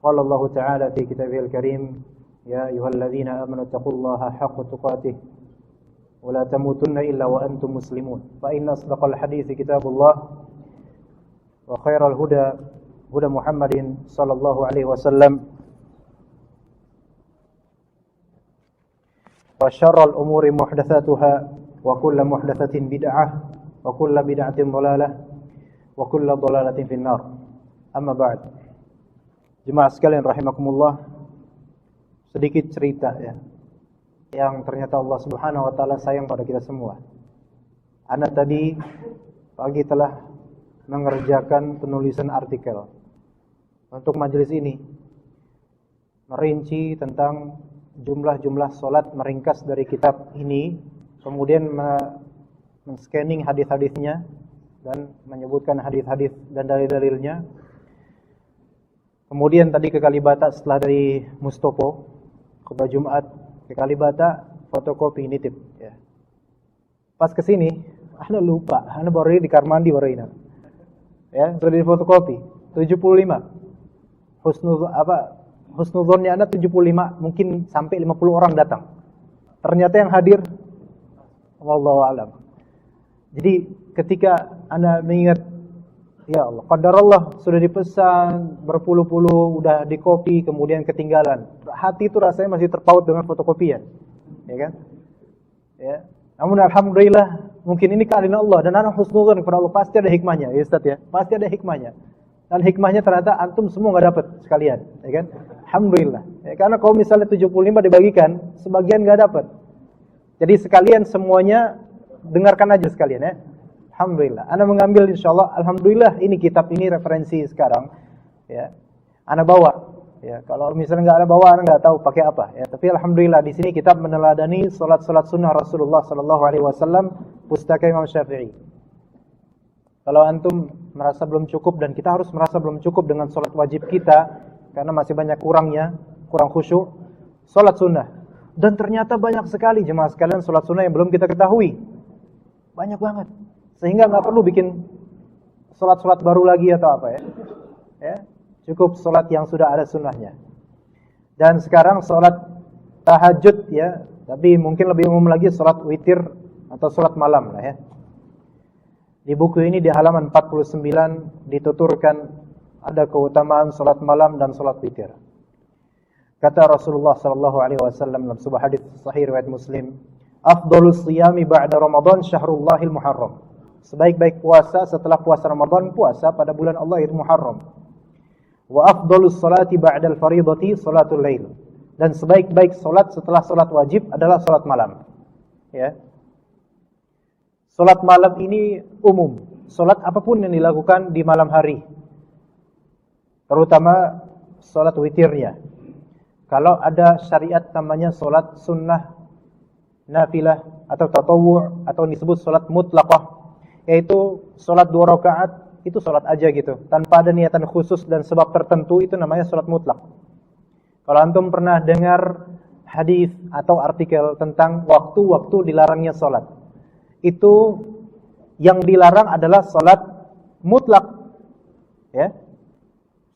قال الله تعالى في كتابه الكريم يا أيها الذين آمنوا اتقوا الله حق تقاته ولا تموتن إلا وأنتم مسلمون فإن أصدق الحديث كتاب الله وخير الهدى هدى محمد صلى الله عليه وسلم وشر الأمور محدثاتها وكل محدثة بدعة وكل بدعة ضلالة وكل ضلالة في النار أما بعد. Jemaah sekalian rahimakumullah, sedikit cerita ya, yang ternyata Allah Subhanahu wa taala sayang pada kita semua. Ana tadi pagi telah mengerjakan penulisan artikel untuk majelis ini, merinci tentang jumlah-jumlah salat, meringkas dari kitab ini, kemudian men-scanning hadis-hadisnya dan menyebutkan hadis-hadis dan dalil-dalilnya. Kemudian tadi ke Kalibata setelah dari Mustopo, khutbah Jumat ke Kalibata, fotokopi nitip ya. Pas ke sini, ana lupa, ana baru di kamar mandi baru ini. Ya, sudah di fotokopi 75. Husnuzonnya ana 75, mungkin sampai 50 orang datang. Ternyata yang hadir wallahu alam. Jadi ketika ana mengingat, ya Allah, qadarullah sudah dipesan berpuluh-puluh, udah dikopi kemudian ketinggalan. Hati itu rasanya masih terpaut dengan fotokopian. Ya kan? Ya. Namun alhamdulillah mungkin ini keadaan Allah dan ana husnuzon kepada Allah, pasti ada hikmahnya, ya Ustaz ya. Pasti ada hikmahnya. Dan hikmahnya ternyata antum semua enggak dapat sekalian, ya kan? Alhamdulillah. Ya, karena kalau misalnya 75 dibagikan, sebagian enggak dapat. Jadi sekalian semuanya dengarkan aja sekalian ya. Alhamdulillah. Ana mengambil insyaallah, alhamdulillah ini kitab ini referensi sekarang ya. Ana bawa ya. Kalau misalnya enggak ada bawa, ana enggak tahu pakai apa ya. Tapi alhamdulillah di sini kitab meneladani salat-salat sunnah Rasulullah sallallahu alaihi wasallam, pustaka Imam Syafi'i. Kalau antum merasa belum cukup, dan kita harus merasa belum cukup dengan salat wajib kita karena masih banyak kurangnya, kurang khusyuk, salat sunnah. Dan ternyata banyak sekali jemaah sekalian salat sunnah yang belum kita ketahui. Banyak banget. Sehingga nggak perlu bikin salat-salat baru lagi atau apa ya. Ya, cukup salat yang sudah ada sunnahnya. Dan sekarang salat tahajud ya, tapi mungkin lebih umum lagi salat witir atau salat malam lah ya. Di buku ini di halaman 49 dituturkan ada keutamaan salat malam dan salat witir. Kata Rasulullah sallallahu alaihi wasallam dalam sebuah hadis sahih riwayat Muslim, "Afdhalus shiyami ba'da Ramadan syahrullahil Muharram." Sebaik-baik puasa setelah puasa Ramadan, puasa pada bulan Allah itu Muharram. Wa afdhalus salati ba'dal fardhati salatul lail. Dan sebaik-baik salat setelah salat wajib adalah salat malam. Ya. Salat malam ini umum. Salat apapun yang dilakukan di malam hari. Terutama salat witirnya. Kalau ada syariat namanya salat sunnah, nafilah atau tatawwu' atau disebut salat mutlaqah, yaitu salat 2 rakaat, itu salat aja gitu, tanpa ada niatan khusus dan sebab tertentu, itu namanya salat mutlak. Kalau antum pernah dengar hadis atau artikel tentang waktu-waktu dilarangnya salat, itu yang dilarang adalah salat mutlak. Ya.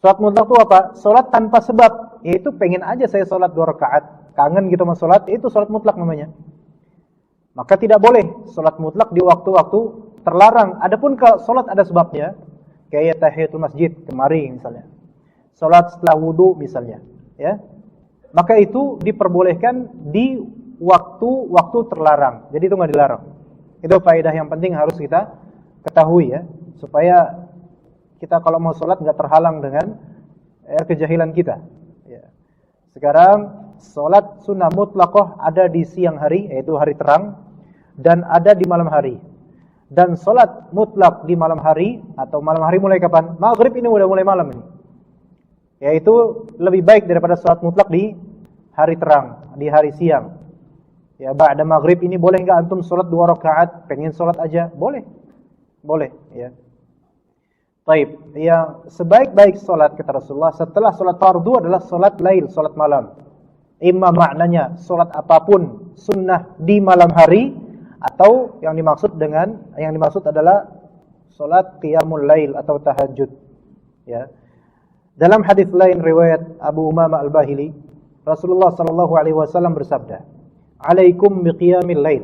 Salat mutlak itu apa? Salat tanpa sebab, yaitu pengen aja saya salat 2 rakaat, kangen gitu sama salat, itu salat mutlak namanya. Maka tidak boleh salat mutlak di waktu-waktu terlarang. Adapun kalau salat ada sebabnya, kayak tahiyatul masjid kemarin misalnya, salat setelah wudu misalnya, ya, maka itu diperbolehkan di waktu-waktu terlarang. Jadi itu nggak dilarang. Itu faedah yang penting harus kita ketahui ya, supaya kita kalau mau salat nggak terhalang dengan kejahilan kita. Ya. Sekarang salat sunnah mutlaqah ada di siang hari, yaitu hari terang, dan ada di malam hari. Dan salat mutlak di malam hari, atau malam hari mulai kapan? Maghrib ini udah mulai malam ini. Yaitu lebih baik daripada salat mutlak di hari terang, di hari siang. Ya, ba'da maghrib ini boleh enggak antum salat 2 rakaat, pengen salat aja? Boleh. Boleh, ya. Baik, yang sebaik-baik salat kata Rasulullah setelah salat fardu adalah salat lail, salat malam. Imma maknanya salat apapun sunnah di malam hari, atau yang dimaksud adalah salat qiyamul lail atau tahajud, ya. Dalam hadis lain riwayat Abu Umamah Al-Bahili, Rasulullah sallallahu alaihi wasallam bersabda, "Alaikum biqiyamil lail."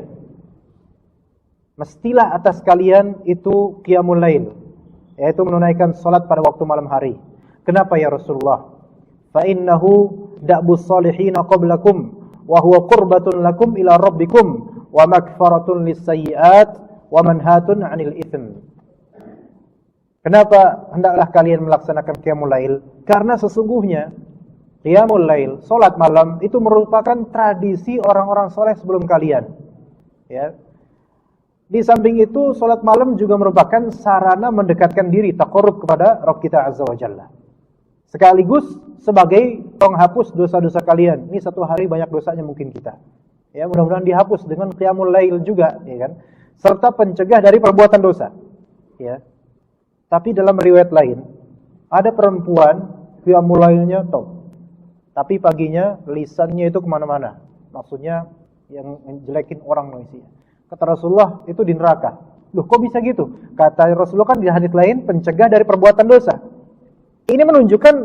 Mestilah atas kalian itu qiyamul lail, yaitu menunaikan salat pada waktu malam hari. Kenapa ya Rasulullah? Fa innahu da'bus salihin qablakum wa huwa qurbatun lakum ila rabbikum wa makfaratun lis-sayyi'at wa manhatun 'anil itsm. Kenapa hendaklah kalian melaksanakan qiyamul lail? Karena sesungguhnya qiyamul lail, salat malam itu merupakan tradisi orang-orang soleh sebelum kalian. Ya. Di samping itu salat malam juga merupakan sarana mendekatkan diri, taqarrub kepada Rabb kita Azza wa Jalla. Sekaligus sebagai penghapus dosa-dosa kalian. Ini satu hari banyak dosanya mungkin kita. Ya, mudah-mudahan dihapus dengan qiyamul lail juga, ya kan? Serta pencegah dari perbuatan dosa. Ya. Tapi dalam riwayat lain, ada perempuan qiyamul lailnya top, tapi paginya lisannya itu kemana-mana. Maksudnya yang menjelekin orang manusia. Kata Rasulullah, itu di neraka. Loh, kok bisa gitu? Kata Rasulullah kan di hadits lain, pencegah dari perbuatan dosa. Ini menunjukkan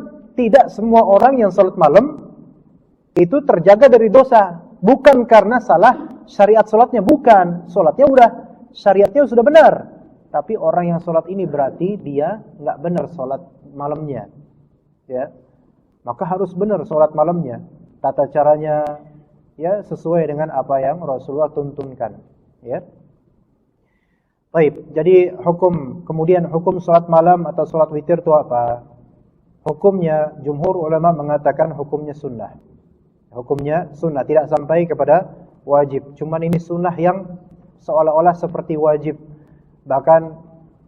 tidak semua orang yang salat malam itu terjaga dari dosa. Bukan karena salah syariat salatnya, bukan. Salatnya udah, syariatnya sudah benar. Tapi orang yang sholat ini berarti dia nggak benar sholat malamnya, ya. Maka harus benar sholat malamnya. Tata caranya, ya, sesuai dengan apa yang Rasulullah tuntunkan, ya. Baik, jadi kemudian hukum sholat malam atau sholat witir itu apa? Hukumnya, jumhur ulama mengatakan hukumnya sunnah. Hukumnya sunnah, tidak sampai kepada wajib. Cuman ini sunnah yang seolah-olah seperti wajib. Bahkan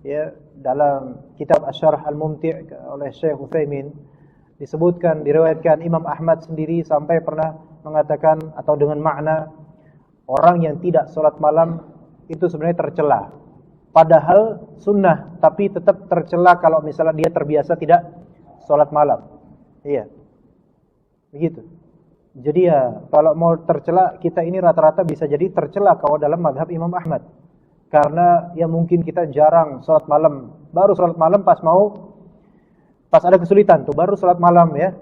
ya dalam kitab Asy-Syarh Al-Mumti' oleh Syekh Utsaimin disebutkan, diriwayatkan Imam Ahmad sendiri sampai pernah mengatakan atau dengan makna orang yang tidak sholat malam itu sebenarnya tercela. Padahal sunnah, tapi tetap tercela kalau misalnya dia terbiasa tidak sholat malam. Iya, begitu. Jadi ya kalau mau tercela, kita ini rata-rata bisa jadi tercela kalau dalam mazhab Imam Ahmad. Karena ya mungkin kita jarang sholat malam, baru sholat malam pas ada kesulitan tuh baru sholat malam, ya.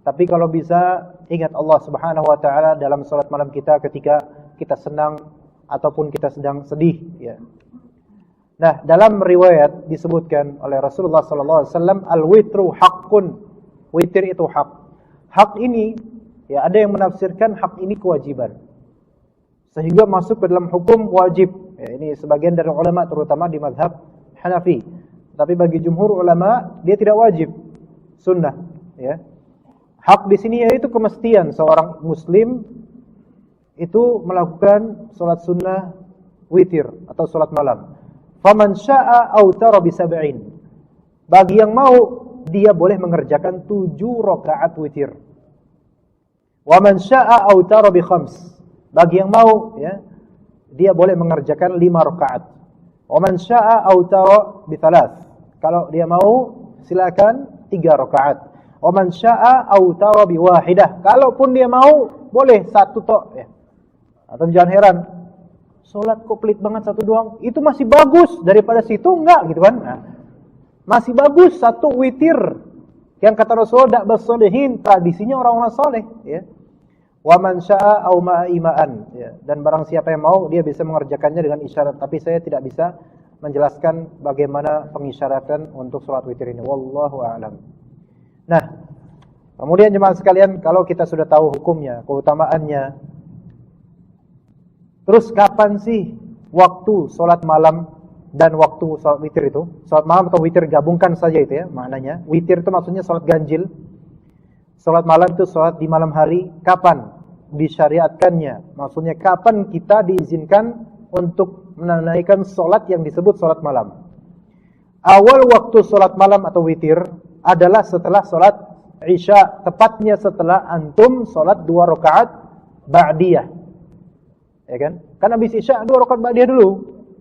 Tapi kalau bisa ingat Allah Subhanahu wa taala dalam sholat malam kita ketika kita senang ataupun kita sedang sedih, ya. Nah, dalam riwayat disebutkan oleh Rasulullah sallallahu alaihi wasallam, al-witru haqqun. Witir itu hak. Hak ini, ya, ada yang menafsirkan hak ini kewajiban, sehingga masuk ke dalam hukum wajib. Ya, ini sebagian dari ulama terutama di mazhab Hanafi. Tapi bagi jumhur ulama dia tidak wajib, sunnah, ya. Hak di sini yaitu kemestian seorang muslim itu melakukan salat sunnah witir atau salat malam. Faman syaa'a autara bi sab'in. Bagi yang mau dia boleh mengerjakan 7 rakaat witir. Wa man syaa'a autara bi khams. Bagi yang mau, ya, dia boleh mengerjakan 5 rakaat. Wa man syaa'a autara bi thalath. Kalau dia mau silakan 3 rakaat. Wa man syaa'a autara bi wahidah. Kalaupun dia mau boleh 1 tok, ya. Atau jangan heran, salat kok pelit banget 1 doang. Itu masih bagus daripada situ enggak gitu kan. Nah, masih bagus 1 witir. Yang kata Rasulullah da'bas sholihin, tradisinya orang-orang soleh, ya. Wa man syaa'a aw ma'ima'an, ya. Dan barang siapa yang mau dia bisa mengerjakannya dengan isyarat, tapi saya tidak bisa menjelaskan bagaimana pengisyaratan untuk salat witir ini, wallahu a'lam. Nah, kemudian jemaah sekalian, kalau kita sudah tahu hukumnya, keutamaannya, terus kapan sih waktu salat malam dan waktu salat witir itu? Salat malam atau witir gabungkan saja itu, ya, maknanya. Witir itu maksudnya salat ganjil. Salat malam itu salat di malam hari. Kapan disyariatkannya? Maksudnya kapan kita diizinkan untuk menunaikan salat yang disebut salat malam? Awal waktu salat malam atau witir adalah setelah salat Isya, tepatnya setelah antum salat 2 rakaat ba'diyah. Ya kan? Kan habis Isya 2 rakaat ba'diyah dulu.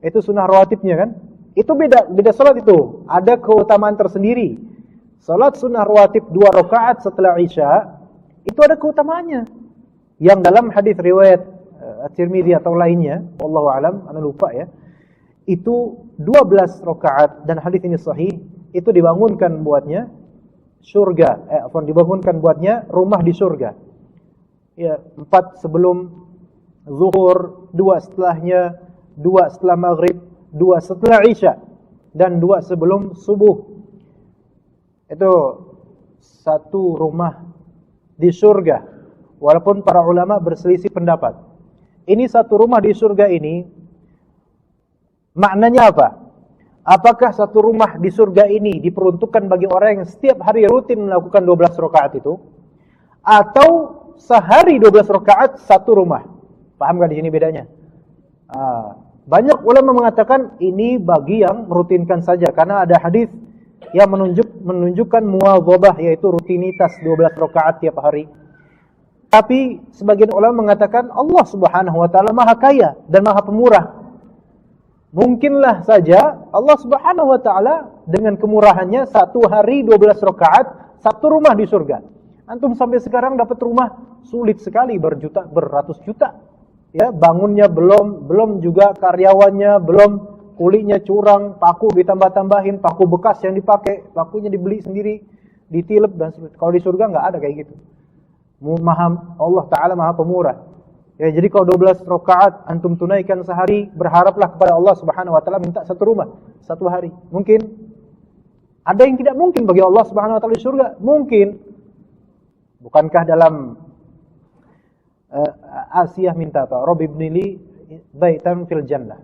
Itu sunnah rawatibnya kan? Itu beda salat itu. Ada keutamaan tersendiri. Salat sunnah rawatib 2 rakaat setelah Isya itu ada keutamaannya. Yang dalam hadis riwayat At-Tirmidzi atau lainnya, wallahu alam, ana lupa, ya. Itu 12 rakaat dan hadis ini sahih, itu dibangunkan buatnya surga, dibangunkan buatnya rumah di surga. Ya, 4 sebelum zuhur, 2 setelahnya, 2 setelah maghrib, 2 setelah isya, dan 2 sebelum subuh. Itu satu rumah di surga. Walaupun para ulama berselisih pendapat. Ini satu rumah di surga ini, maknanya apa? Apakah satu rumah di surga ini diperuntukkan bagi orang yang setiap hari rutin melakukan 12 rakaat itu? Atau sehari 12 rakaat satu rumah? Paham gak di sini bedanya? Banyak ulama mengatakan ini bagi yang merutinkan saja, karena ada hadis yang menunjukkan muwadhabah, yaitu rutinitas 12 rakaat tiap hari. Tapi sebagian ulama mengatakan Allah Subhanahu wa taala Maha Kaya dan Maha Pemurah. Mungkinlah saja Allah Subhanahu wa taala dengan kemurahannya satu hari 12 rakaat satu rumah di surga. Antum sampai sekarang dapat rumah sulit sekali, beratus juta. Ya, bangunnya belum juga karyawannya, belum kulinya curang, paku ditambah-tambahin, paku bekas yang dipakai, pakunya dibeli sendiri, ditilep dan sebagainya. Kalau di surga enggak ada kayak gitu. Allah Ta'ala Maha Pemurah. Ya, jadi kalau 12 rakaat antum tunaikan sehari, berharaplah kepada Allah Subhanahu wa taala minta satu rumah satu hari. Mungkin ada yang tidak mungkin bagi Allah Subhanahu wa taala di surga? Mungkin. Bukankah dalam Asiyah minta apa? Rabbi ibnili baitan fil jannah.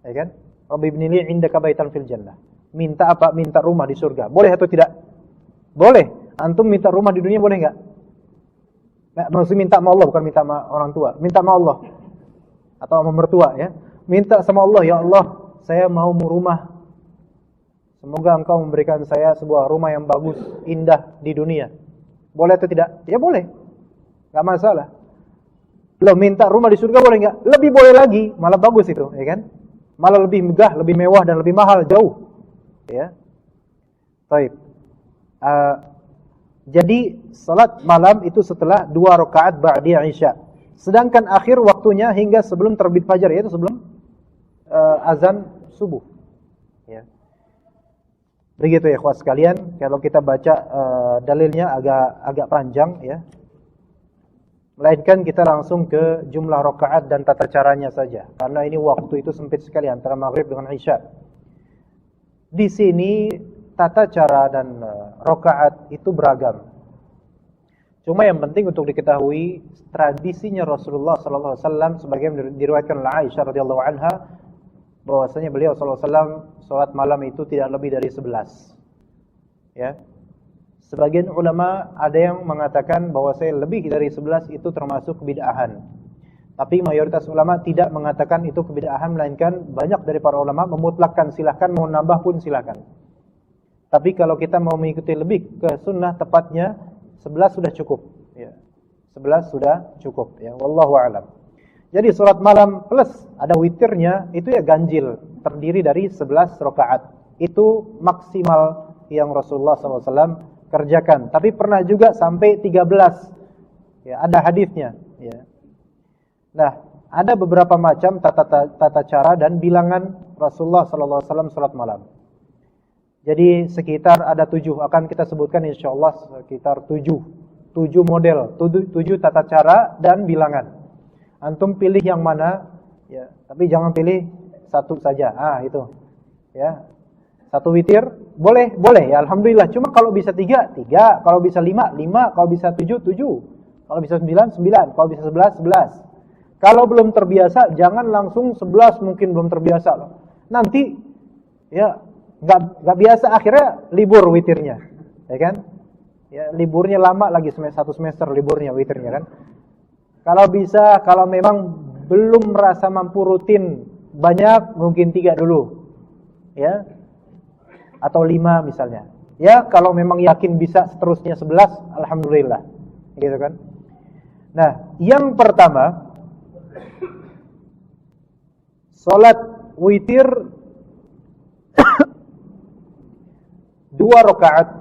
Ya kan? Rabbi ibnili indaka baitan fil jannah. Minta apa? Minta rumah di surga. Boleh atau tidak? Boleh. Antum minta rumah di dunia boleh enggak? Maksudnya minta sama Allah, bukan minta sama orang tua. Minta sama Allah atau sama mertua, ya. Minta sama Allah, ya Allah, saya mau rumah. Semoga engkau memberikan saya sebuah rumah yang bagus, indah di dunia. Boleh atau tidak? Ya boleh. Enggak masalah. Loh, minta rumah di surga boleh enggak? Lebih boleh lagi, malah bagus itu, ya kan? Malah lebih megah, lebih mewah dan lebih mahal jauh. Ya. Baik. Jadi salat malam itu setelah 2 rakaat ba'da Isya. Sedangkan akhir waktunya hingga sebelum terbit fajar, yaitu sebelum azan subuh. Ya. Begitu ya ikhwas sekalian, kalau kita baca dalilnya agak panjang ya. Melainkan kita langsung ke jumlah rakaat dan tata caranya saja, karena ini waktu itu sempit sekali antara maghrib dengan Isya. Di sini tata cara dan rakaat itu beragam. Cuma yang penting untuk diketahui tradisinya Rasulullah sallallahu alaihi wasallam sebagaimana diriwayatkan oleh Aisyah radhiyallahu anha bahwasanya beliau sallallahu alaihi wasallam salat malam itu tidak lebih dari 11. Ya. Sebagian ulama ada yang mengatakan bahwasanya lebih dari 11 itu termasuk kebid'ahan. Tapi mayoritas ulama tidak mengatakan itu kebid'ahan, melainkan banyak dari para ulama memutlakkan silahkan, mau nambah pun silahkan. Tapi kalau kita mau mengikuti lebih ke sunnah, tepatnya 11 sudah cukup. Ya. 11 sudah cukup. Ya. Wallahu a'lam. Jadi salat malam plus ada witirnya itu ya ganjil, terdiri dari 11 rakaat. Itu maksimal yang Rasulullah SAW kerjakan. Tapi pernah juga sampai 13. Ya, ada hadisnya. Ya. Nah, ada beberapa macam tata cara dan bilangan Rasulullah SAW salat malam. Jadi sekitar ada 7, akan kita sebutkan insyaallah sekitar 7 model, 7 tata cara dan bilangan. Antum pilih yang mana, ya, tapi jangan pilih satu saja. Itu. Ya. Satu witir boleh ya, alhamdulillah. Cuma kalau bisa 3, kalau bisa 5, kalau bisa 7, kalau bisa 9, kalau bisa 11. Kalau belum terbiasa jangan langsung 11, mungkin belum terbiasa loh. Nanti ya Gak biasa, akhirnya libur witirnya, ya kan? Ya, liburnya lama lagi, 1 semester liburnya witirnya kan? Kalau bisa, kalau memang belum merasa mampu rutin banyak, mungkin 3 dulu, ya, atau 5 misalnya. Ya, kalau memang yakin bisa seterusnya 11, alhamdulillah, gitu kan? Nah, yang pertama, salat witir 2 rakaat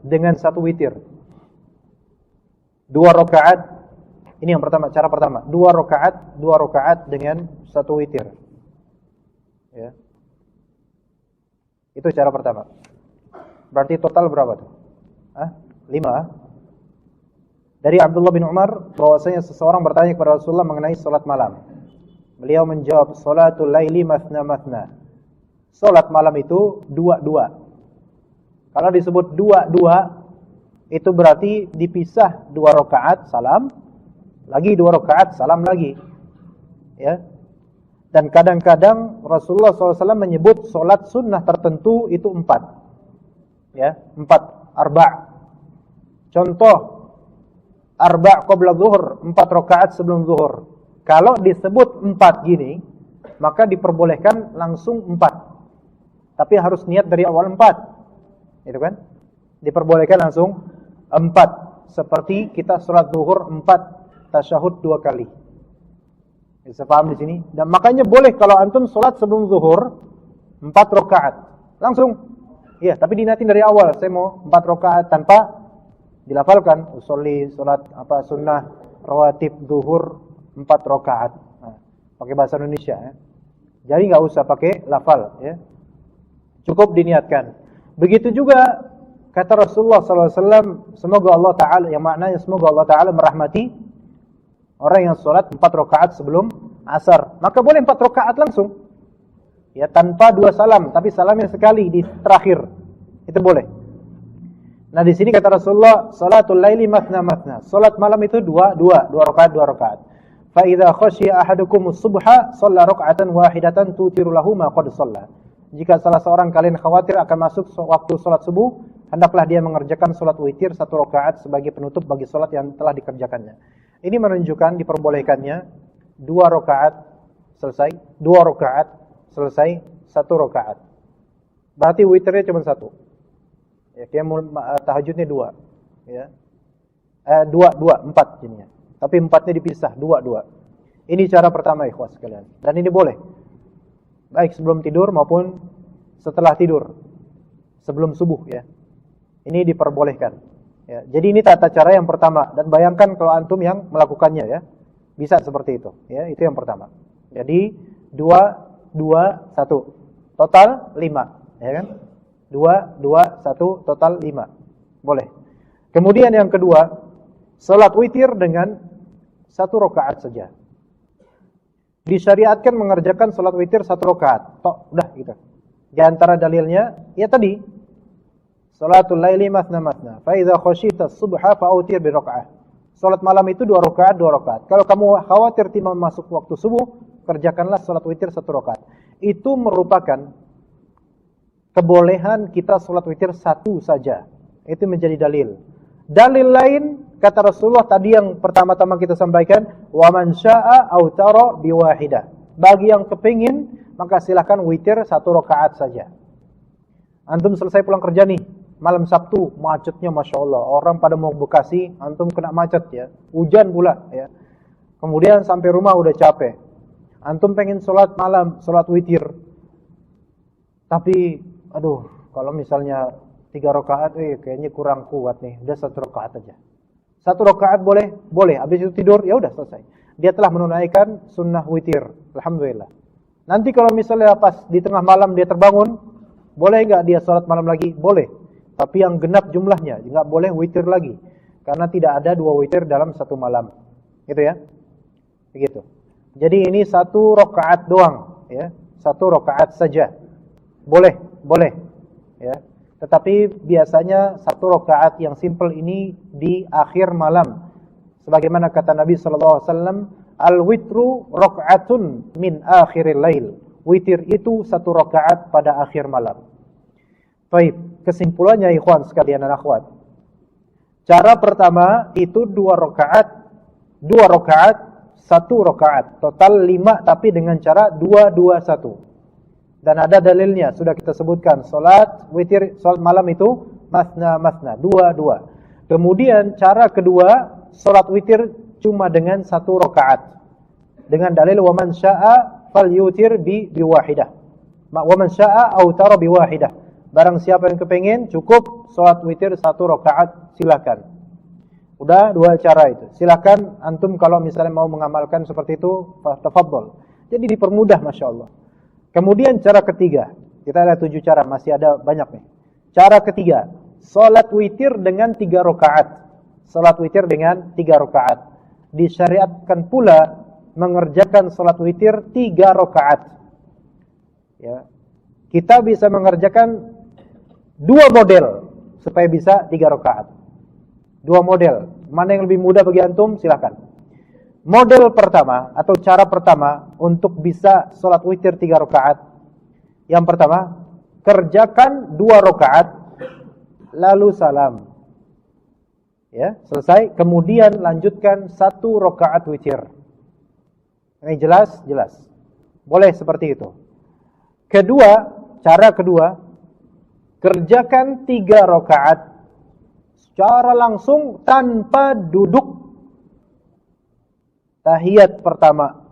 dengan 1 witir. 2 rakaat, ini yang pertama, cara pertama. 2 rakaat dengan 1 witir. Ya. Itu cara pertama. Berarti total berapa tuh? 5. Dari Abdullah bin Umar bahwasanya seseorang bertanya kepada Rasulullah mengenai salat malam. Beliau menjawab, "Salatul laili mathna mathna." Salat malam itu 2-2. Kalau disebut 2-2 itu berarti dipisah 2 rakaat salam, lagi 2 rakaat salam lagi. Ya. Dan kadang-kadang Rasulullah SAW menyebut salat sunnah tertentu itu 4. Ya, 4 arba'. Contoh arba' qabla zuhur, 4 rakaat sebelum zuhur. Kalau disebut 4 gini, maka diperbolehkan langsung 4. Tapi harus niat dari awal 4. Itu kan? Diperbolehkan langsung 4. Seperti kita salat zuhur 4 tasyahud 2 kali. Bisa paham di sini? Dan makanya boleh kalau antum salat sebelum zuhur 4 rakaat. Langsung. Iya, tapi diniatin dari awal. Saya mau 4 rakaat tanpa dilafalkan. Usolli salat sunnah rawatib zuhur 4 rakaat. Nah, pakai bahasa Indonesia ya. Jadi enggak usah pakai lafal ya. Cukup diniatkan. Begitu juga kata Rasulullah SAW, semoga Allah Ta'ala, yang maknanya semoga Allah Ta'ala merahmati orang yang sholat 4 rakaat sebelum asar. Maka boleh 4 rakaat langsung. Ya, tanpa 2 salam, tapi salamnya sekali di terakhir. Itu boleh. Nah, di sini kata Rasulullah, salatul laili mathna mathna. Salat malam itu 2 rakaat, 2 rakaat. Fa idza khashiya ahadukum as-subha, shalla rak'atan wahidatan tutiru lahu ma qad shalla. Jika salah seorang kalian khawatir akan masuk waktu salat subuh, hendaklah dia mengerjakan salat witir 1 rakaat sebagai penutup bagi salat yang telah dikerjakannya. Ini menunjukkan diperbolehkannya 2 rakaat selesai, 2 rakaat selesai, 1 rakaat. Berarti witirnya cuma 1. Ya, tahajudnya 2. Ya. 4 jadinya. Tapi 4-nya dipisah, 2. Ini cara pertama ikhwas sekalian. Dan ini boleh. Baik sebelum tidur maupun setelah tidur. Sebelum subuh ya. Ini diperbolehkan. Ya, jadi ini tata cara yang pertama. Dan bayangkan kalau antum yang melakukannya ya. Bisa seperti itu. Ya, itu yang pertama. Jadi 2, 1. Total 5. Ya kan? 2, 1, total 5. Boleh. Kemudian yang kedua, salat witir dengan 1 rakaat saja. Disyariatkan mengerjakan salat witir 1 rakaat. Tok, udah gitu. Di antara dalilnya, ya tadi, salatul laili mathna mathna. Fa idza khashita as-subha fa'utir bi raka'ah. Salat malam itu 2 rakaat, 2 rakaat. Kalau kamu khawatir tidak masuk waktu subuh, kerjakanlah salat witir 1 rakaat. Itu merupakan kebolehan kita salat witir 1 saja. Itu menjadi dalil. Dalil lain kata Rasulullah tadi yang pertama-tama kita sampaikan, wa man syaa'a autara biwahidah. Bagi yang kepingin maka silakan witir 1 rakaat saja. Antum selesai pulang kerja nih, malam Sabtu, macetnya Masya Allah. Orang pada mau Bekasi, antum kena macet ya. Hujan pula ya. Kemudian sampai rumah udah capek. Antum pengen sholat malam, sholat witir. Tapi, aduh, kalau misalnya 3 rakaat, kayaknya kurang kuat nih. Udah 1 rakaat aja. 1 rakaat boleh? Boleh. Habis itu tidur, ya udah selesai. Dia telah menunaikan sunnah witir. Alhamdulillah. Nanti kalau misalnya pas di tengah malam dia terbangun, boleh enggak dia sholat malam lagi? Boleh. Tapi yang genap jumlahnya, enggak boleh witir lagi. Karena tidak ada 2 witir dalam 1 malam. Gitu ya. Begitu. Jadi ini 1 rakaat doang, ya. 1 rakaat saja. Boleh, boleh. Ya. Tetapi biasanya 1 rakaat yang simple ini di akhir malam. Sebagaimana kata Nabi sallallahu alaihi wasallam, al-witru raka'atun min akhiril lail. Witir itu 1 rakaat pada akhir malam. Baik, kesimpulannya ikhwan sekalian dan akhwat. Cara pertama itu 2 rakaat, 2 rakaat, 1 rakaat. Total 5 tapi dengan cara 2-2-1. Dan ada dalilnya, sudah kita sebutkan. Salat witir, salat malam itu masna-masna, 2-2. Kemudian cara kedua, salat witir cuma dengan 1 rakaat. Dengan dalil wa man syaa'a falyutir bi wahidah. Wa man syaa'a autara bi wahidah. Barang siapa yang kepengin cukup salat witir 1 rakaat, silakan. Udah 2 cara itu. Silakan antum kalau misalnya mau mengamalkan seperti itu, tafadhol. Jadi dipermudah Masya Allah. Kemudian cara ketiga, kita ada 7 cara, masih ada banyak nih. Cara ketiga, salat witir dengan 3 rakaat. Salat witir dengan 3 rakaat. Disyariatkan pula mengerjakan salat witir 3 rakaat. Ya. Kita bisa mengerjakan 2 model supaya bisa 3 rakaat. 2 model. Mana yang lebih mudah bagi antum? Silakan. Model pertama atau cara pertama untuk bisa salat witir 3 rakaat. Yang pertama, kerjakan 2 rakaat lalu salam. Ya, selesai, kemudian lanjutkan 1 rakaat witir. Ini jelas? Jelas. Boleh seperti itu. Kedua, cara kedua, kerjakan 3 rakaat secara langsung tanpa duduk tahiyat pertama,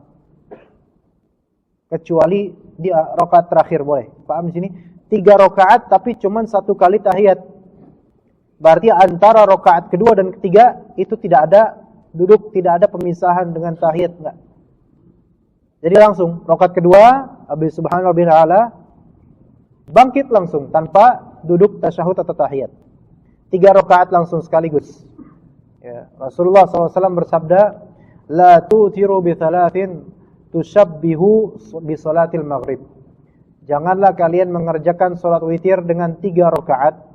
kecuali di rakaat terakhir boleh. Paham di sini? 3 rakaat tapi cuma 1 kali tahiyat. Berarti antara rakaat kedua dan ketiga itu tidak ada duduk, tidak ada pemisahan dengan tahiyat, enggak. Jadi langsung rakaat kedua habis subhanallah rabbil a'la bangkit langsung tanpa duduk tasyahud atau tahiyat. 3 rakaat langsung sekaligus. Ya, Rasulullah SAW bersabda, la tutiru bi thalathin tushabbihu bi salatil maghrib. Janganlah kalian mengerjakan salat witir dengan 3 rakaat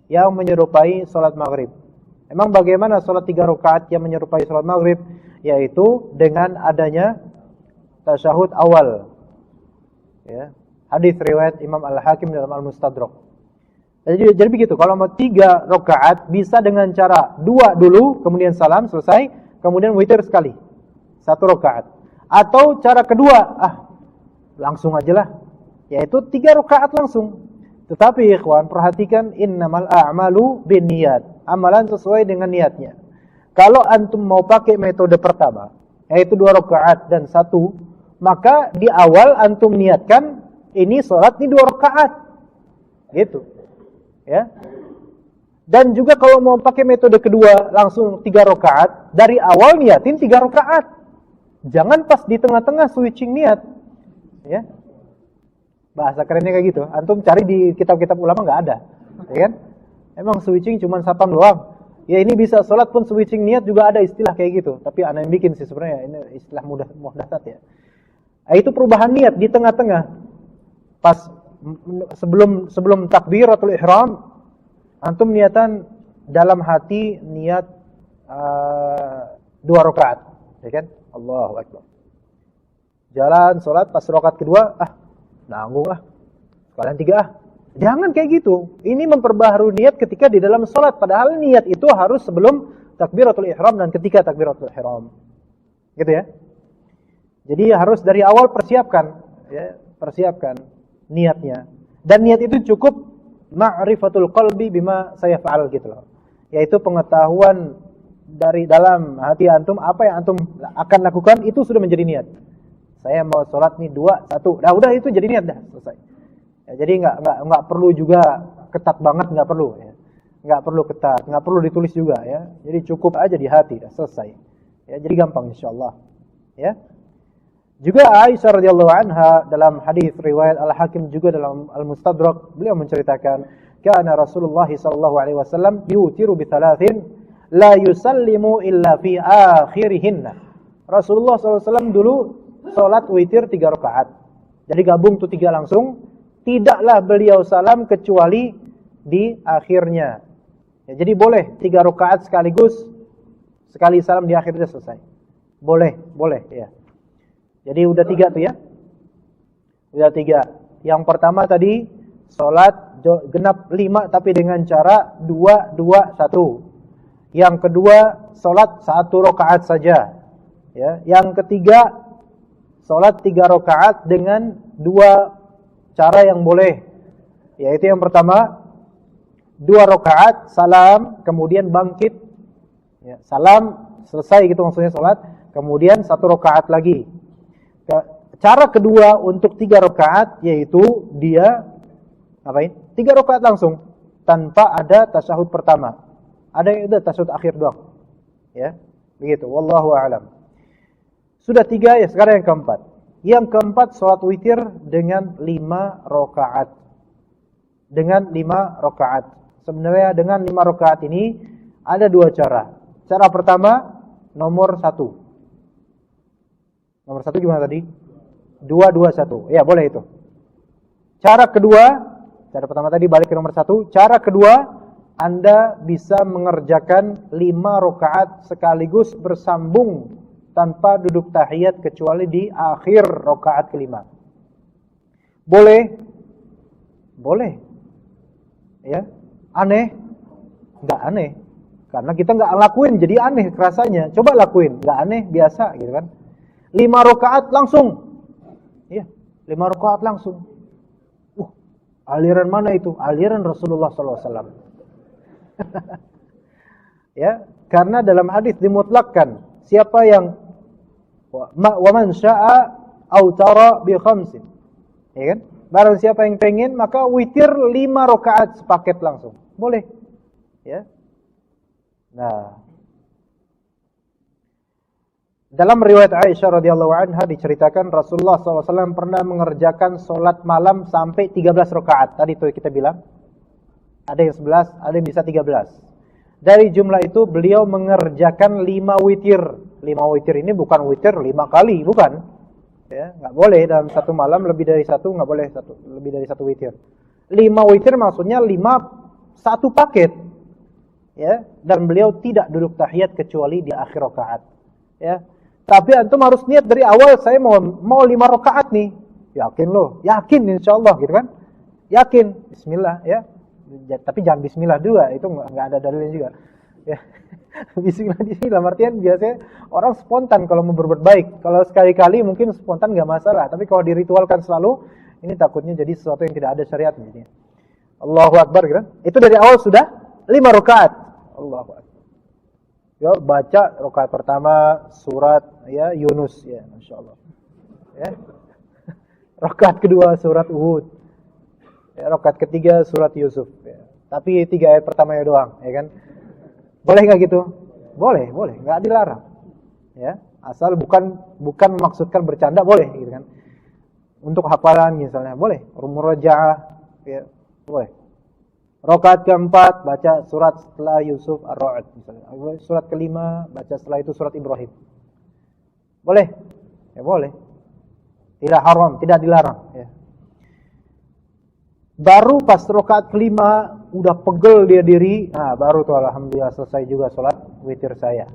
yang menyerupai salat maghrib. Emang bagaimana salat 3 rakaat yang menyerupai salat maghrib? Yaitu dengan adanya tasyahud awal. Ya. Hadis riwayat Imam Al-Hakim dalam Al-Mustadrak. Jadi begitu, kalau mau 3 rakaat bisa dengan cara 2 dulu kemudian salam selesai, kemudian witir sekali 1 rakaat. Atau cara kedua, langsung aja lah, yaitu 3 rakaat langsung. Tetapi ikhwan, perhatikan, innamal a'malu binniyat. Amalan sesuai dengan niatnya. Kalau antum mau pakai metode pertama, yaitu 2 rakaat dan 1, maka di awal antum niatkan ini salat ini 2 rakaat. Gitu. Ya. Dan juga kalau mau pakai metode kedua langsung 3 rakaat, dari awal niatin 3 rakaat. Jangan pas di tengah-tengah switching niat. Ya. Bahasa kerennya kayak gitu. Antum cari di kitab-kitab ulama nggak ada. Ya kan? Emang switching cuma sapam doang. Ya ini bisa salat pun switching niat juga ada istilah kayak gitu. Tapi ana yang bikin sih sebenarnya, ini istilah muhdasat ya. Itu perubahan niat di tengah-tengah. Pas sebelum takbiratul ihram, antum niatan dalam hati niat 2 rakaat, ya kan? Allahu Akbar. Jalan salat pas rakaat kedua, nanggung sekalian 3 Jangan kayak gitu. Ini memperbaharui niat ketika di dalam salat, padahal niat itu harus sebelum takbiratul ihram dan ketika takbiratul ihram. Gitu ya. Jadi harus dari awal persiapkan, ya, persiapkan niatnya. Dan niat itu cukup ma'rifatul qalbi bima sayaf'al gitu loh. Yaitu pengetahuan dari dalam hati antum apa yang antum akan lakukan itu sudah menjadi niat. Saya mau sholat nih 2, 1. Nah udah itu jadi niat dah, selesai. Ya, jadi enggak perlu juga ketat banget, enggak perlu ya. Enggak perlu ketat, enggak perlu ditulis juga ya. Jadi cukup aja di hati dah, selesai. Ya, jadi gampang insyaallah. Ya. Juga Aisyah radhiyallahu anha dalam hadis riwayat Al-Hakim juga dalam Al-Mustadrak, beliau menceritakan, kana Rasulullah sallallahu alaihi wasallam yutiru bi 3 la yusallimu illa fi akhirihinna. Rasulullah SAW dulu salat witir 3 rakaat. Jadi gabung tuh 3 langsung, tidaklah beliau salam kecuali di akhirnya. Ya, jadi boleh 3 rakaat sekaligus, sekali salam di akhirnya selesai. Boleh ya. Jadi udah 3 tuh ya. Udah 3. Yang pertama tadi salat genap 5 tapi dengan cara 2 2 1. Yang kedua salat 1 rakaat saja. Ya, yang ketiga salat 3 rakaat dengan 2 cara yang boleh. Yaitu yang pertama 2 rakaat salam kemudian bangkit. Ya, salam selesai gitu maksudnya salat, kemudian 1 rakaat lagi. Cara kedua untuk 3 rakaat yaitu dia ngapain? 3 rakaat langsung tanpa ada tasyahud pertama. Ada yang udah tasyahud akhir doang. Ya, begitu. Wallahu a'lam. Sudah 3 ya, sekarang yang keempat. Yang keempat salat witir dengan 5 rakaat. dengan 5 rakaat. Sebenarnya dengan 5 rakaat ini ada 2 cara. Cara pertama nomor 1. Nomor 1 gimana tadi? 2-2-1. Ya, boleh itu. Cara kedua, cara pertama tadi balik ke nomor 1. Cara kedua, Anda bisa mengerjakan 5 rakaat sekaligus bersambung tanpa duduk tahiyat kecuali di akhir rakaat kelima. Boleh? Boleh. Ya, aneh? Enggak aneh. Karena kita enggak lakuin jadi aneh rasanya. Coba lakuin, enggak aneh, biasa gitu kan. 5 rakaat langsung. Iya, 5 rakaat langsung. Aliran mana itu? Aliran Rasulullah SAW. Ya, karena dalam hadis dimutlakkan, siapa yang wa man syaa'a autara bi khamsin. Ya kan? Barang siapa yang pengen maka witir 5 rakaat sepaket langsung. Boleh. Ya. Nah, dalam riwayat Aisyah radhiyallahu anha diceritakan Rasulullah SAW pernah mengerjakan solat malam sampai 13 rakaat. Tadi itu kita bilang. Ada yang 11, ada yang bisa 13. Dari jumlah itu beliau mengerjakan 5 witir. 5 witir ini bukan witir 5 kali, bukan. Ya, enggak boleh dalam satu malam lebih dari satu, enggak boleh lebih dari satu witir. 5 witir maksudnya 5 satu paket. Ya, dan beliau tidak duduk tahiyat kecuali di akhir rakaat. Ya. Tapi antum harus niat dari awal, saya mau 5 rakaat nih. Yakin loh, yakin insyaallah gitu kan. Yakin, bismillah ya. Tapi jangan bismillah dua, itu enggak ada dalilnya juga. Ya. Bismillah di sini dalam artian biasanya orang spontan kalau mau berbuat baik. Kalau sekali-kali mungkin spontan enggak masalah, tapi kalau diritualkan selalu, ini takutnya jadi sesuatu yang tidak ada syariatnya. Allahu Akbar gitu kan. Itu dari awal sudah 5 rakaat. Allahu Akbar. Ya, baca rakaat pertama surat ya Yunus ya, masyaallah. Ya. Rakaat kedua surat Uhud. Ya, rakaat ketiga surat Yusuf ya. Tapi 3 ayat pertamanya doang, ya kan? Boleh enggak gitu? Boleh, enggak dilarang. Ya, asal bukan memaksudkan bercanda boleh gitu kan. Untuk hafalan misalnya boleh, murajaah ya, boleh. Rakaat keempat baca surat setelah Yusuf Ar-Ra'd misalnya. Surat kelima baca setelah itu surat Ibrahim. Boleh? Ya boleh. Tidak haram, tidak dilarang ya. Baru pas rakaat kelima udah pegel dia diri, nah baru tuh alhamdulillah selesai juga salat witir saya.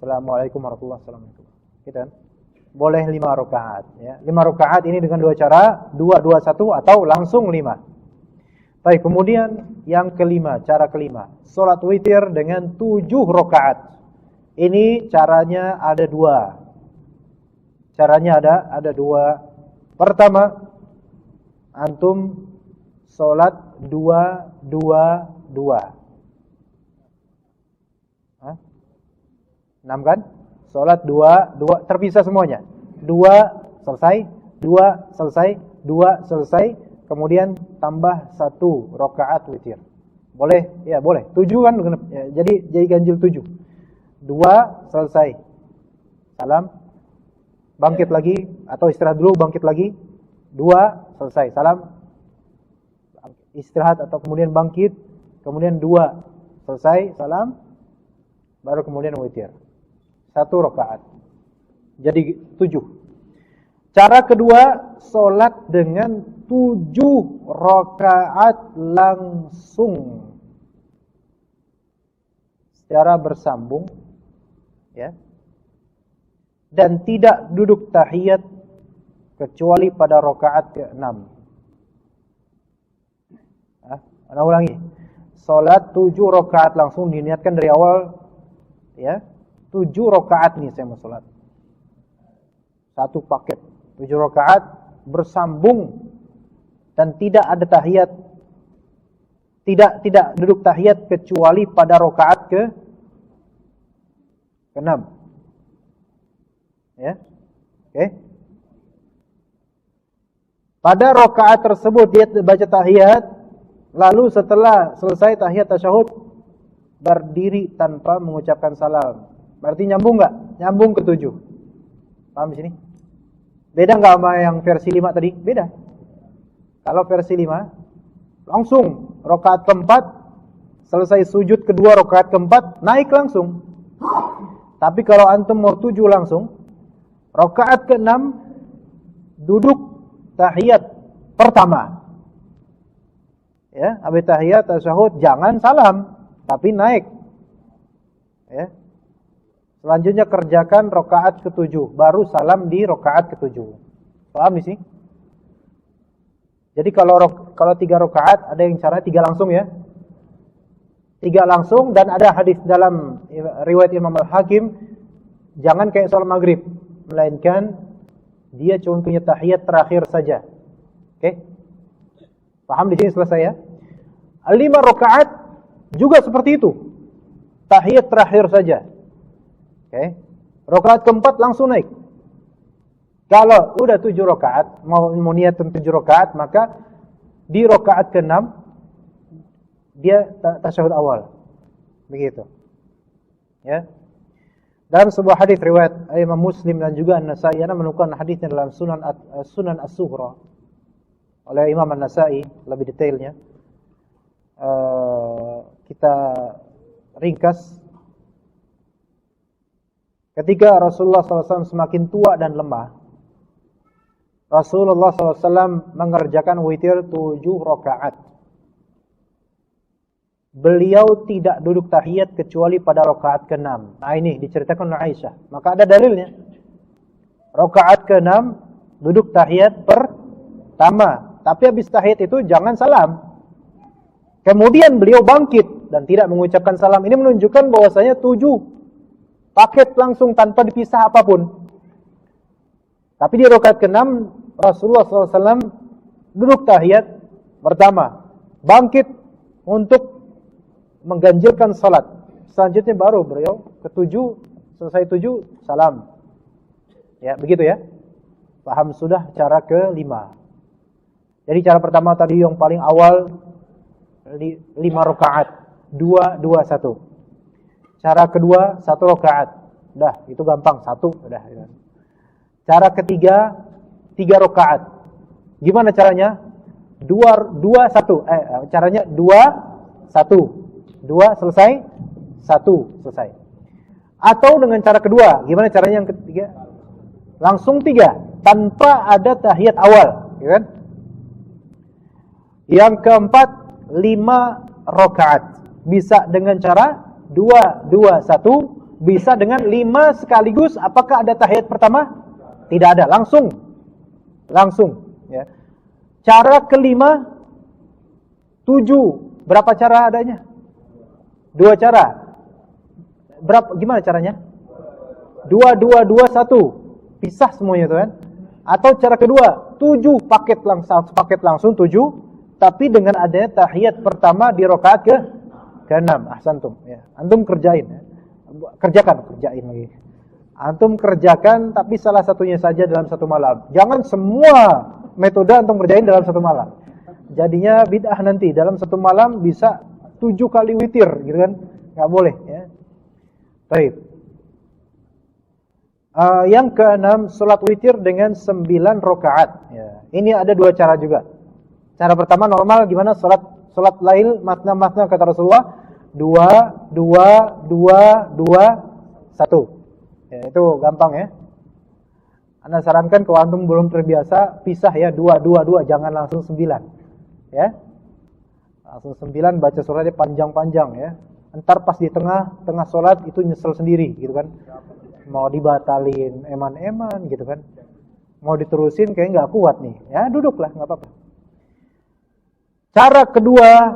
Assalamualaikum warahmatullahi wabarakatuh. Gitu kan? Boleh 5 rakaat ya. 5 rakaat ini dengan 2 cara, 2-2-1 atau langsung 5. Baik, kemudian yang kelima, cara kelima, salat witir dengan 7 rakaat. Ini caranya ada 2. Caranya ada 2. Pertama, antum salat 2-2-2. 6 kan? Salat 2-2 terpisah semuanya. 2 selesai, 2 selesai, 2 selesai. Kemudian tambah 1 rakaat witir. Boleh? Ya, boleh. 7 kan ya, jadi ganjil 7. 2 selesai. Salam. Bangkit lagi atau istirahat dulu, bangkit lagi. 2 selesai. Salam. Istirahat atau kemudian bangkit. Kemudian 2 selesai, salam. Baru kemudian witir. 1 rakaat. Jadi 7. Cara kedua, salat dengan 7 rakaat langsung secara bersambung ya. Dan tidak duduk tahiyat kecuali pada rakaat ke-6. Ana ulangi. Salat 7 rakaat langsung diniatkan dari awal ya. 7 rakaat nih saya mau salat. 1 paket. 7 rakaat bersambung dan tidak ada tahiyat, tidak duduk tahiyat kecuali pada rakaat ke-6. Ya. Oke. Pada rakaat tersebut dia baca tahiyat, lalu setelah selesai tahiyat tasyahud berdiri tanpa mengucapkan salam. Berarti nyambung enggak? Nyambung ke-7. Paham di sini? Beda enggak sama yang versi 5 tadi? Beda. Kalau versi 5 langsung rakaat keempat, selesai sujud kedua rakaat keempat, naik langsung. Tapi kalau antum mau tuju langsung, rakaat keenam duduk tahiyat pertama. Ya, habis tahiyat tasyahud jangan salam, tapi naik. Ya. Selanjutnya kerjakan rakaat ketujuh, baru salam di rakaat ketujuh. Paham di sini? Jadi kalau 3 rakaat ada yang cara 3 langsung ya. 3 langsung, dan ada hadis dalam riwayat Imam Al-Hakim, jangan kayak salat maghrib, melainkan dia cuma punya tahiyat terakhir saja. Oke? Paham di sini selesai ya? 5 rakaat juga seperti itu. Tahiyat terakhir saja. Oke? Rakaat keempat langsung naik. Kalau udah 7 rakaat, mau niat 7 rakaat, maka di rakaat ke-6 dia tasyahud awal. Begitu. Ya. Dalam sebuah hadis riwayat Imam Muslim dan juga An-Nasa'i, ana menemukan hadisnya dalam Sunan As-Sughra oleh Imam An-Nasa'i, lebih detailnya. Kita ringkas. Ketika Rasulullah SAW semakin tua dan lemah, Rasulullah SAW mengerjakan witir 7 rakaat. Beliau tidak duduk tahiyat kecuali pada rakaat ke-6. Nah ini diceritakan oleh Aisyah. Maka ada dalilnya. Rakaat ke-6 duduk tahiyat pertama. Tapi habis tahiyat itu jangan salam. Kemudian beliau bangkit dan tidak mengucapkan salam. Ini menunjukkan bahwasanya 7 paket langsung tanpa dipisah apapun. Tapi di rakaat ke-6 Rasulullah SAW duduk tahiyat pertama, bangkit untuk mengganjilkan salat. Selanjutnya baru beliau ke-7, selesai 7 salam. Ya, begitu ya. Paham sudah cara ke-5. Jadi cara pertama tadi yang paling awal 5 rakaat, 2 2 1. Cara kedua 1 rakaat. Udah, itu gampang, 1 udah. Cara ketiga 3 rakaat. Gimana caranya? 2 1. Caranya 2 1. 2 selesai, 1 selesai. Atau dengan cara kedua, gimana caranya yang ketiga? Langsung 3 tanpa ada tahiyat awal, ya kan? Yang keempat 5 rakaat. Bisa dengan cara 2 2 1, bisa dengan 5 sekaligus. Apakah ada tahiyat pertama? Tidak ada, langsung ya. Cara kelima 7. Berapa cara adanya? 2 cara. Gimana caranya? 2 2 2 1. Pisah semuanya tuh kan. Atau cara kedua 7 paket langsung 7, tapi dengan adanya tahiyat pertama di rakaat ke-6. Ahsantum ya. Antum kerjain ya. Kerjain lagi. Antum kerjakan tapi salah satunya saja dalam satu malam. Jangan semua metode antum kerjain dalam satu malam. Jadinya bid'ah nanti. Dalam satu malam bisa 7 kali witir gitu kan. Enggak boleh ya. Baik. Yang ke-6 salat witir dengan 9 rakaat ya. Ini ada 2 cara juga. Cara pertama normal gimana salat lail matna kata Rasulullah 2 2 2 2 1. Ya, itu gampang ya. Anda sarankan kalau antum belum terbiasa pisah ya 2 2 2, jangan langsung 9. Ya. Langsung 9 baca suratnya panjang-panjang ya. Entar pas di tengah salat itu nyesel sendiri gitu kan. Mau dibatalin eman-eman gitu kan. Mau diterusin kayak enggak kuat nih. Ya duduklah enggak apa-apa. Cara kedua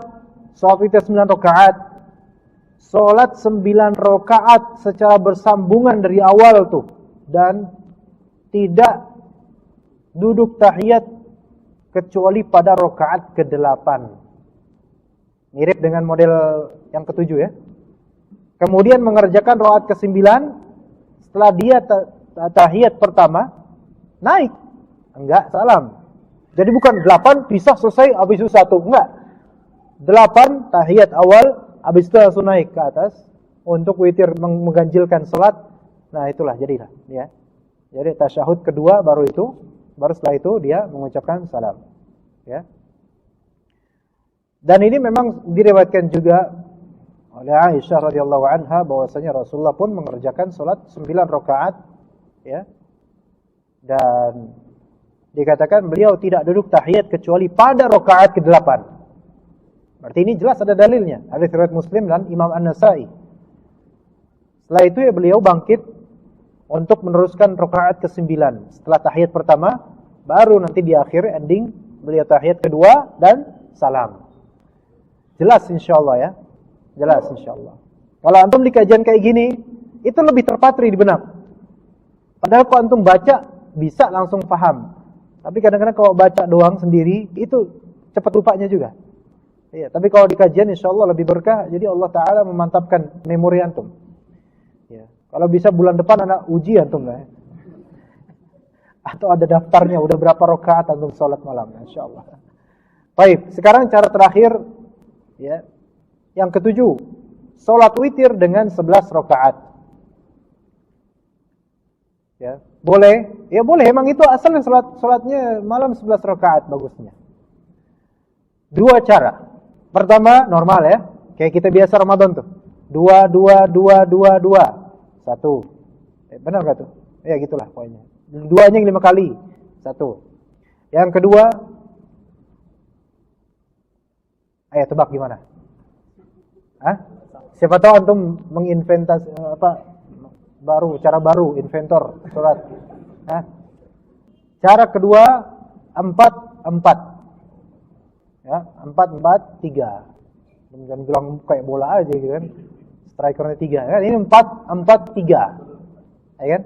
salat witir 9 rakaat. Salat 9 rakaat secara bersambungan dari awal tuh dan tidak duduk tahiyat kecuali pada rakaat ke-8. Mirip dengan model yang ke-7 ya. Kemudian mengerjakan rakaat ke-9 setelah dia tahiyat pertama naik. Enggak, salam. Jadi bukan 8 pisah selesai habis itu 1, enggak. 8 tahiyat awal habis itu langsung naik ke atas untuk witir mengganjilkan salat. Nah, itulah jadilah ya. Jadi tasyahud kedua baru setelah itu dia mengucapkan salam. Ya. Dan ini memang diriwayatkan juga oleh Aisyah radhiyallahu anha bahwasanya Rasulullah pun mengerjakan salat 9 rakaat, ya. Dan dikatakan beliau tidak duduk tahiyat kecuali pada rakaat ke-8. Berarti ini jelas ada dalilnya. Hadis riwayat Muslim dan Imam An-Nasa'i. Setelah itu ya beliau bangkit untuk meneruskan rakaat ke-9. Setelah tahiyat pertama, baru nanti di akhir ending beliau tahiyat kedua dan salam. Jelas insyaallah ya. Jelas insyaallah. Kalau antum di kajian kayak gini, itu lebih terpatri di benak. Padahal kalau antum baca bisa langsung paham. Tapi kadang-kadang kalau baca doang sendiri itu cepat lupanya juga. Iya, tapi kalau di kajian insyaallah lebih berkah. Jadi Allah Ta'ala memantapkan memori antum. Ya. Kalau bisa bulan depan anak uji antum lah ya. Atau ada daftarnya udah berapa rakaat antum sholat malam, insyaallah. Baik, sekarang cara terakhir ya. Yang ketujuh, sholat witir dengan 11 rakaat. Ya, boleh? Ya boleh, emang itu asalnya sholatnya malam 11 rakaat bagusnya. Dua cara. Pertama normal ya, kayak kita biasa Ramadan tuh. 2 2 2 2 2. 1. Benar gak tuh? Ya gitulah pokoknya. Duanya yang 5 kali. 1. Yang kedua, ayo tebak gimana? Hah? Siapa tahu antum menginventasi cara baru, inventor sholat. Hah? Cara kedua 4 4. Ya, 4 4 3. Jangan bilang kayak bola aja gitu kan. Strikernya 3. Ya, ini 4 4 3. Ya kan?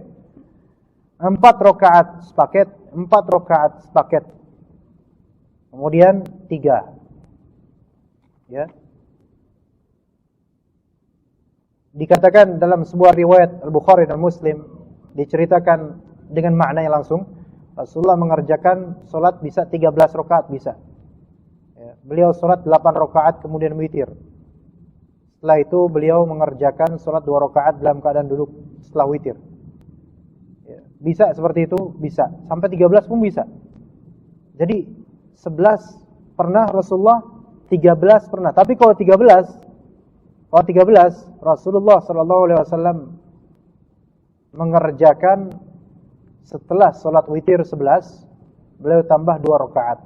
4 rakaat sepaket, 4 rakaat sepaket. Kemudian 3. Ya. Dikatakan dalam sebuah riwayat Al-Bukhari dan Muslim, diceritakan dengan makna yang langsung, Rasulullah mengerjakan salat bisa 13 rakaat bisa. Ya, beliau salat 8 rakaat kemudian witir. Setelah itu beliau mengerjakan salat 2 rakaat dalam keadaan duduk setelah witir. Ya, bisa seperti itu? Bisa. Sampai 13 pun bisa. Jadi 11 pernah Rasulullah, 13 pernah. Tapi kalau 13 Rasulullah sallallahu alaihi wasallam mengerjakan setelah salat witir 11, beliau tambah 2 rakaat.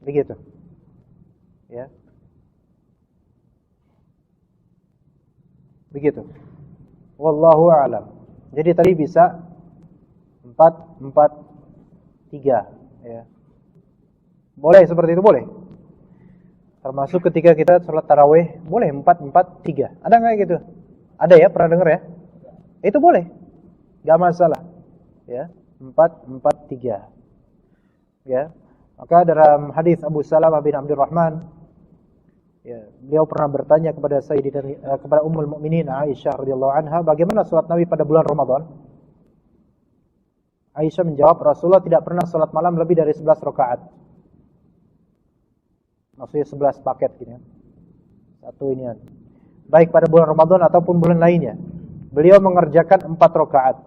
Begitu. Ya. Begitu. Wallahu a'lam. Jadi tadi bisa 4 4 3 ya. Boleh seperti itu boleh. Termasuk ketika kita sholat tarawih, boleh 4 4 3. Ada enggak gitu? Ada ya, pernah dengar ya? Itu boleh. Enggak masalah. Ya, 4 4 3. Ya. Maka dalam hadis Abu Salamah bin Abdurrahman, ya, beliau pernah bertanya kepada kepada Ummul Mukminin Aisyah radhiyallahu anha, bagaimana salat Nabi pada bulan Ramadan? Aisyah menjawab, Rasulullah tidak pernah salat malam lebih dari 11 rakaat. Maksudnya 11 paket gitu ya. Satu ini. Baik pada bulan Ramadan ataupun bulan lainnya. Beliau mengerjakan 4 rakaat.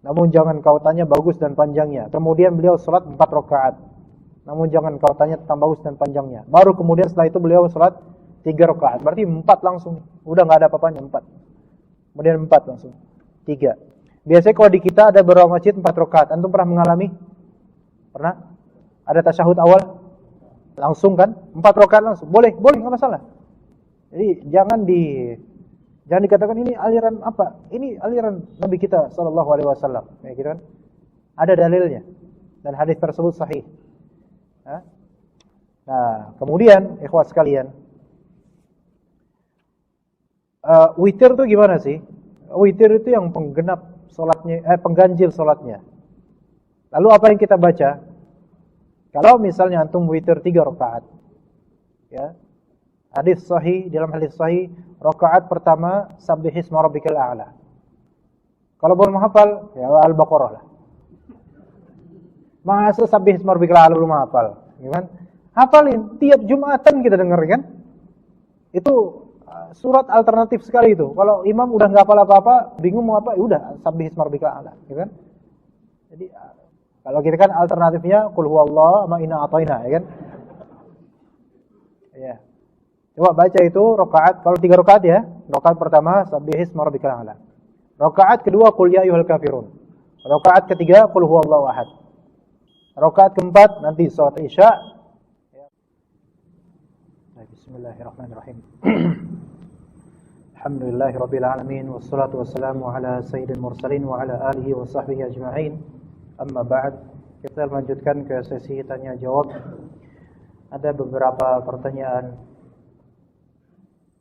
Namun jangan kau tanya bagus dan panjangnya. Kemudian beliau salat 4 rakaat. Namun jangan kau tanya tentang bagus dan panjangnya. Baru kemudian setelah itu beliau salat 3 rakaat. Berarti 4 langsung. Udah enggak ada apa-apanya 4. Kemudian 4 langsung. 3. Biasanya kalau di kita ada beberapa masjid 4 rakaat. Antum pernah mengalami? Pernah? Ada tasyahud awal? Langsung kan? 4 rakaat langsung. Boleh, enggak masalah. Jadi jangan dikatakan ini aliran apa? Ini aliran Nabi kita sallallahu alaihi wasallam. Ya gitu kan? Ada dalilnya. Dan hadis tersebut sahih. Nah, kemudian ikhwat sekalian, witir itu gimana sih? Witir itu yang penggenap salatnya, pengganjil salatnya. Lalu apa yang kita baca? Kalau misalnya antum witir 3 rakaat, ya, hadis sahih, dalam hadis sahih, rakaat pertama sabbihisma rabbikal a'la. Kalau belum hafal, ya Al-Baqarah lah. Masa sabbihisma rabbikal a'la belum hafal? Gimana? Hafalin, tiap Jumatan kita dengar kan? Itu surat alternatif sekali itu. Kalau imam udah enggak hafal apa-apa, bingung mau apa, ya udah sabbihisma rabbikal a'la, gitu kan? Jadi kalau kita kan alternatifnya qul huwallahu ma inna a'thaina, ya kan? Coba baca itu rakaat, kalau 3 rakaat ya. Rakaat pertama sabbihisma rabbikal a'la. Rakaat kedua qul ya ayyuhal kafirun. Rakaat ketiga qul huwallahu ahad. Rakaat keempat nanti salat Isya. Bismillahirrahmanirrahim. Alhamdulillahirabbil alamin wassalatu wassalamu ala sayyidil mursalin wa ala alihi wa sahbihi ajma'in. Amma ba'd. Kita lanjutkan ke sesi tanya jawab. Ada beberapa pertanyaan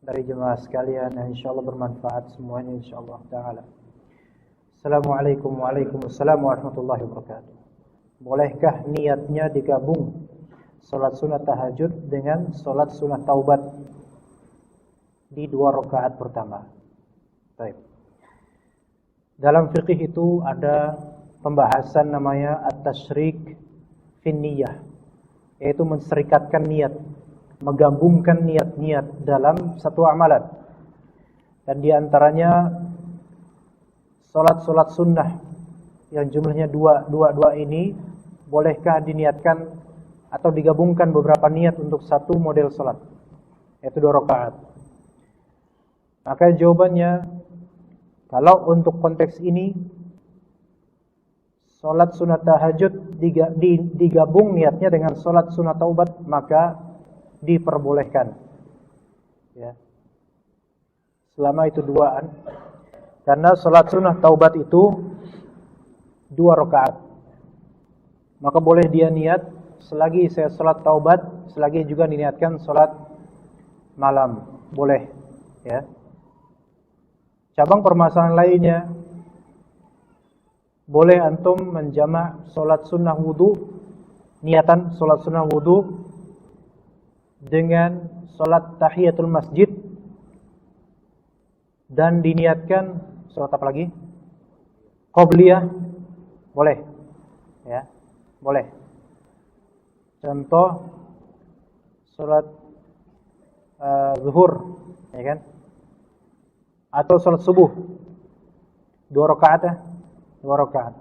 dari jemaah sekalian yang insyaallah bermanfaat semuanya insyaallah taala. Assalamualaikum waalaikumsalam warahmatullahi wabarakatuh. Bolehkah niatnya digabung salat sunat tahajud dengan salat sunat taubat di 2 rakaat pertama? Baik. Dalam fikih itu ada pembahasan namanya at-tasyrik fin niyah, yaitu menserikatkan niat, menggabungkan niat-niat dalam satu amalan. Dan di antaranya salat-salat sunnah yang jumlahnya dua ini, bolehkah diniatkan atau digabungkan beberapa niat untuk satu model salat, yaitu 2 rakaat? Maka jawabannya, kalau untuk konteks ini salat sunat tahajud digabung niatnya dengan salat sunat taubat, maka diperbolehkan, ya, selama itu duaan. Karena salat sunat taubat itu 2 rakaat, maka boleh dia niat selagi saya salat taubat, selagi juga diniatkan salat malam, boleh, ya. Cabang permasalahan lainnya, boleh antum menjamak salat sunnah wudu, niatan salat sunnah wudu dengan salat tahiyatul masjid, dan diniatkan salat apa lagi? Qobliyah, boleh, ya, boleh. Contoh salat zuhur, ya kan? Atau salat subuh 2 rakaat ya, 2 rakaat.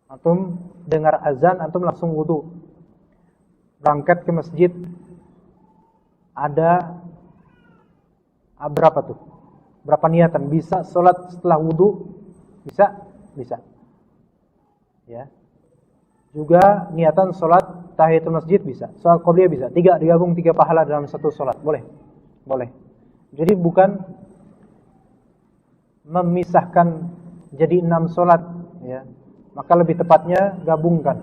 Antum dengar azan, antum langsung wudu, berangkat ke masjid. Ada berapa tuh? Berapa niatan? Bisa salat setelah wudu? Bisa? Bisa. Ya. Juga niatan salat tahiyatul masjid bisa. Salat qobliyah bisa. 3 digabung, 3 pahala dalam satu salat. Boleh. Boleh. Jadi bukan memisahkan jadi 6 salat, ya. Maka lebih tepatnya gabungkan.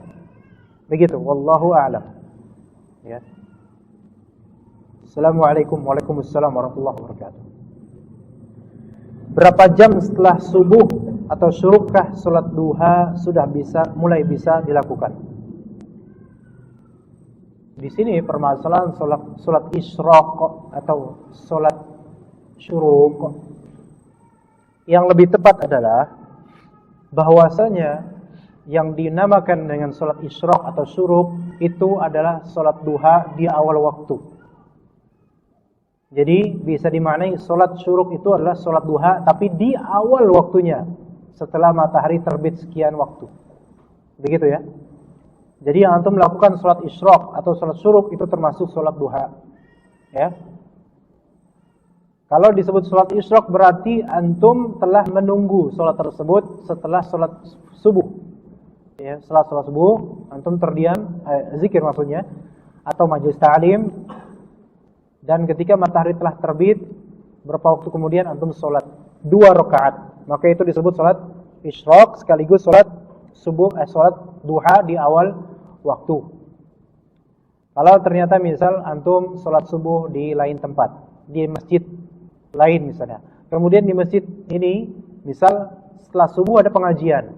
Begitu, wallahu a'lam. Ya. Assalamualaikum waalaikumsalam warahmatullahi wabarakatuh. Berapa jam setelah subuh atau syurukah salat duha sudah mulai bisa dilakukan? Di sini permasalahan salat isyraq atau salat syuruk. Yang lebih tepat adalah bahwasanya yang dinamakan dengan salat isyraq atau syuruk itu adalah salat duha di awal waktu. Jadi bisa dimaknai salat syuruk itu adalah salat duha tapi di awal waktunya, setelah matahari terbit sekian waktu. Begitu ya. Jadi yang antum melakukan salat isyraq atau salat syuruk itu termasuk salat duha. Ya. Kalau disebut salat isyraq berarti antum telah menunggu salat tersebut setelah salat subuh. Ya, setelah salat subuh antum terdiam, zikir maksudnya, atau majelis ta'lim. Dan ketika matahari telah terbit, berapa waktu kemudian antum salat 2 rakaat, maka itu disebut salat isyraq sekaligus salat subuh, salat duha di awal waktu. Kalau ternyata misal antum salat subuh di lain tempat, di masjid lain misalnya, kemudian di masjid ini misal setelah subuh ada pengajian,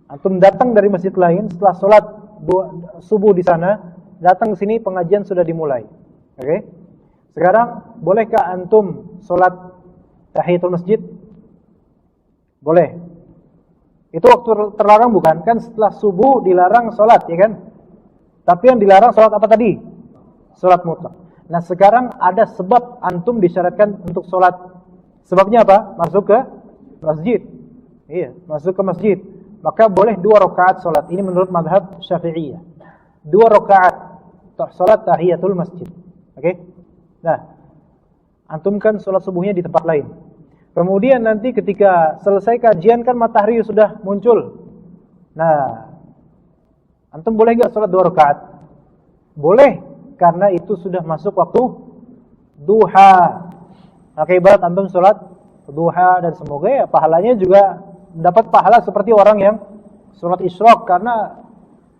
antum datang dari masjid lain setelah salat subuh di sana, datang ke sini pengajian sudah dimulai. Oke? Sekarang bolehkah antum salat tahiyatul masjid? Boleh. Itu waktu terlarang bukan? Kan setelah subuh dilarang salat, ya kan? Tapi yang dilarang salat apa tadi? Salat mutlak. Nah, sekarang ada sebab antum disyaratkan untuk salat. Sebabnya apa? Masuk ke masjid. Iya, masuk ke masjid. Maka boleh 2 rakaat salat. Ini menurut mazhab Syafi'iyah. 2 rakaat salat tahiyatul masjid. Oke? Nah, Antum kan sholat subuhnya di tempat lain. Kemudian nanti ketika selesai kajian kan matahari sudah muncul. Nah, antum boleh nggak sholat 2 rakaat? Boleh, karena itu sudah masuk waktu duha. Maka ibarat antum sholat duha, dan semoga ya pahalanya juga dapat pahala seperti orang yang sholat isyraq, karena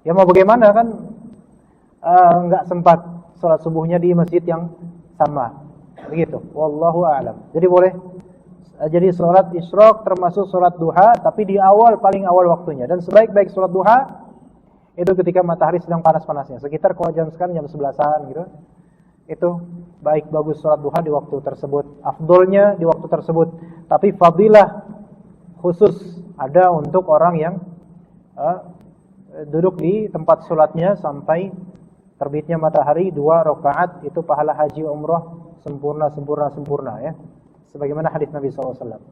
ya mau bagaimana kan nggak sempat sholat subuhnya di masjid yang sama. Begitu. Wallahu a'lam. Jadi boleh. Jadi sholat isyraq termasuk sholat duha, tapi di awal, paling awal waktunya. Dan sebaik-baik sholat duha itu ketika matahari sedang panas-panasnya. Sekitar kalau jam sekarang jam 11-an gitu. Itu baik bagus sholat duha di waktu tersebut. Afdolnya di waktu tersebut. Tapi fadilah khusus ada untuk orang yang duduk di tempat sholatnya sampai terbitnya matahari 2 rakaat. Itu pahala haji umrah sempurna ya. Sebagaimana hadis Nabi SAW.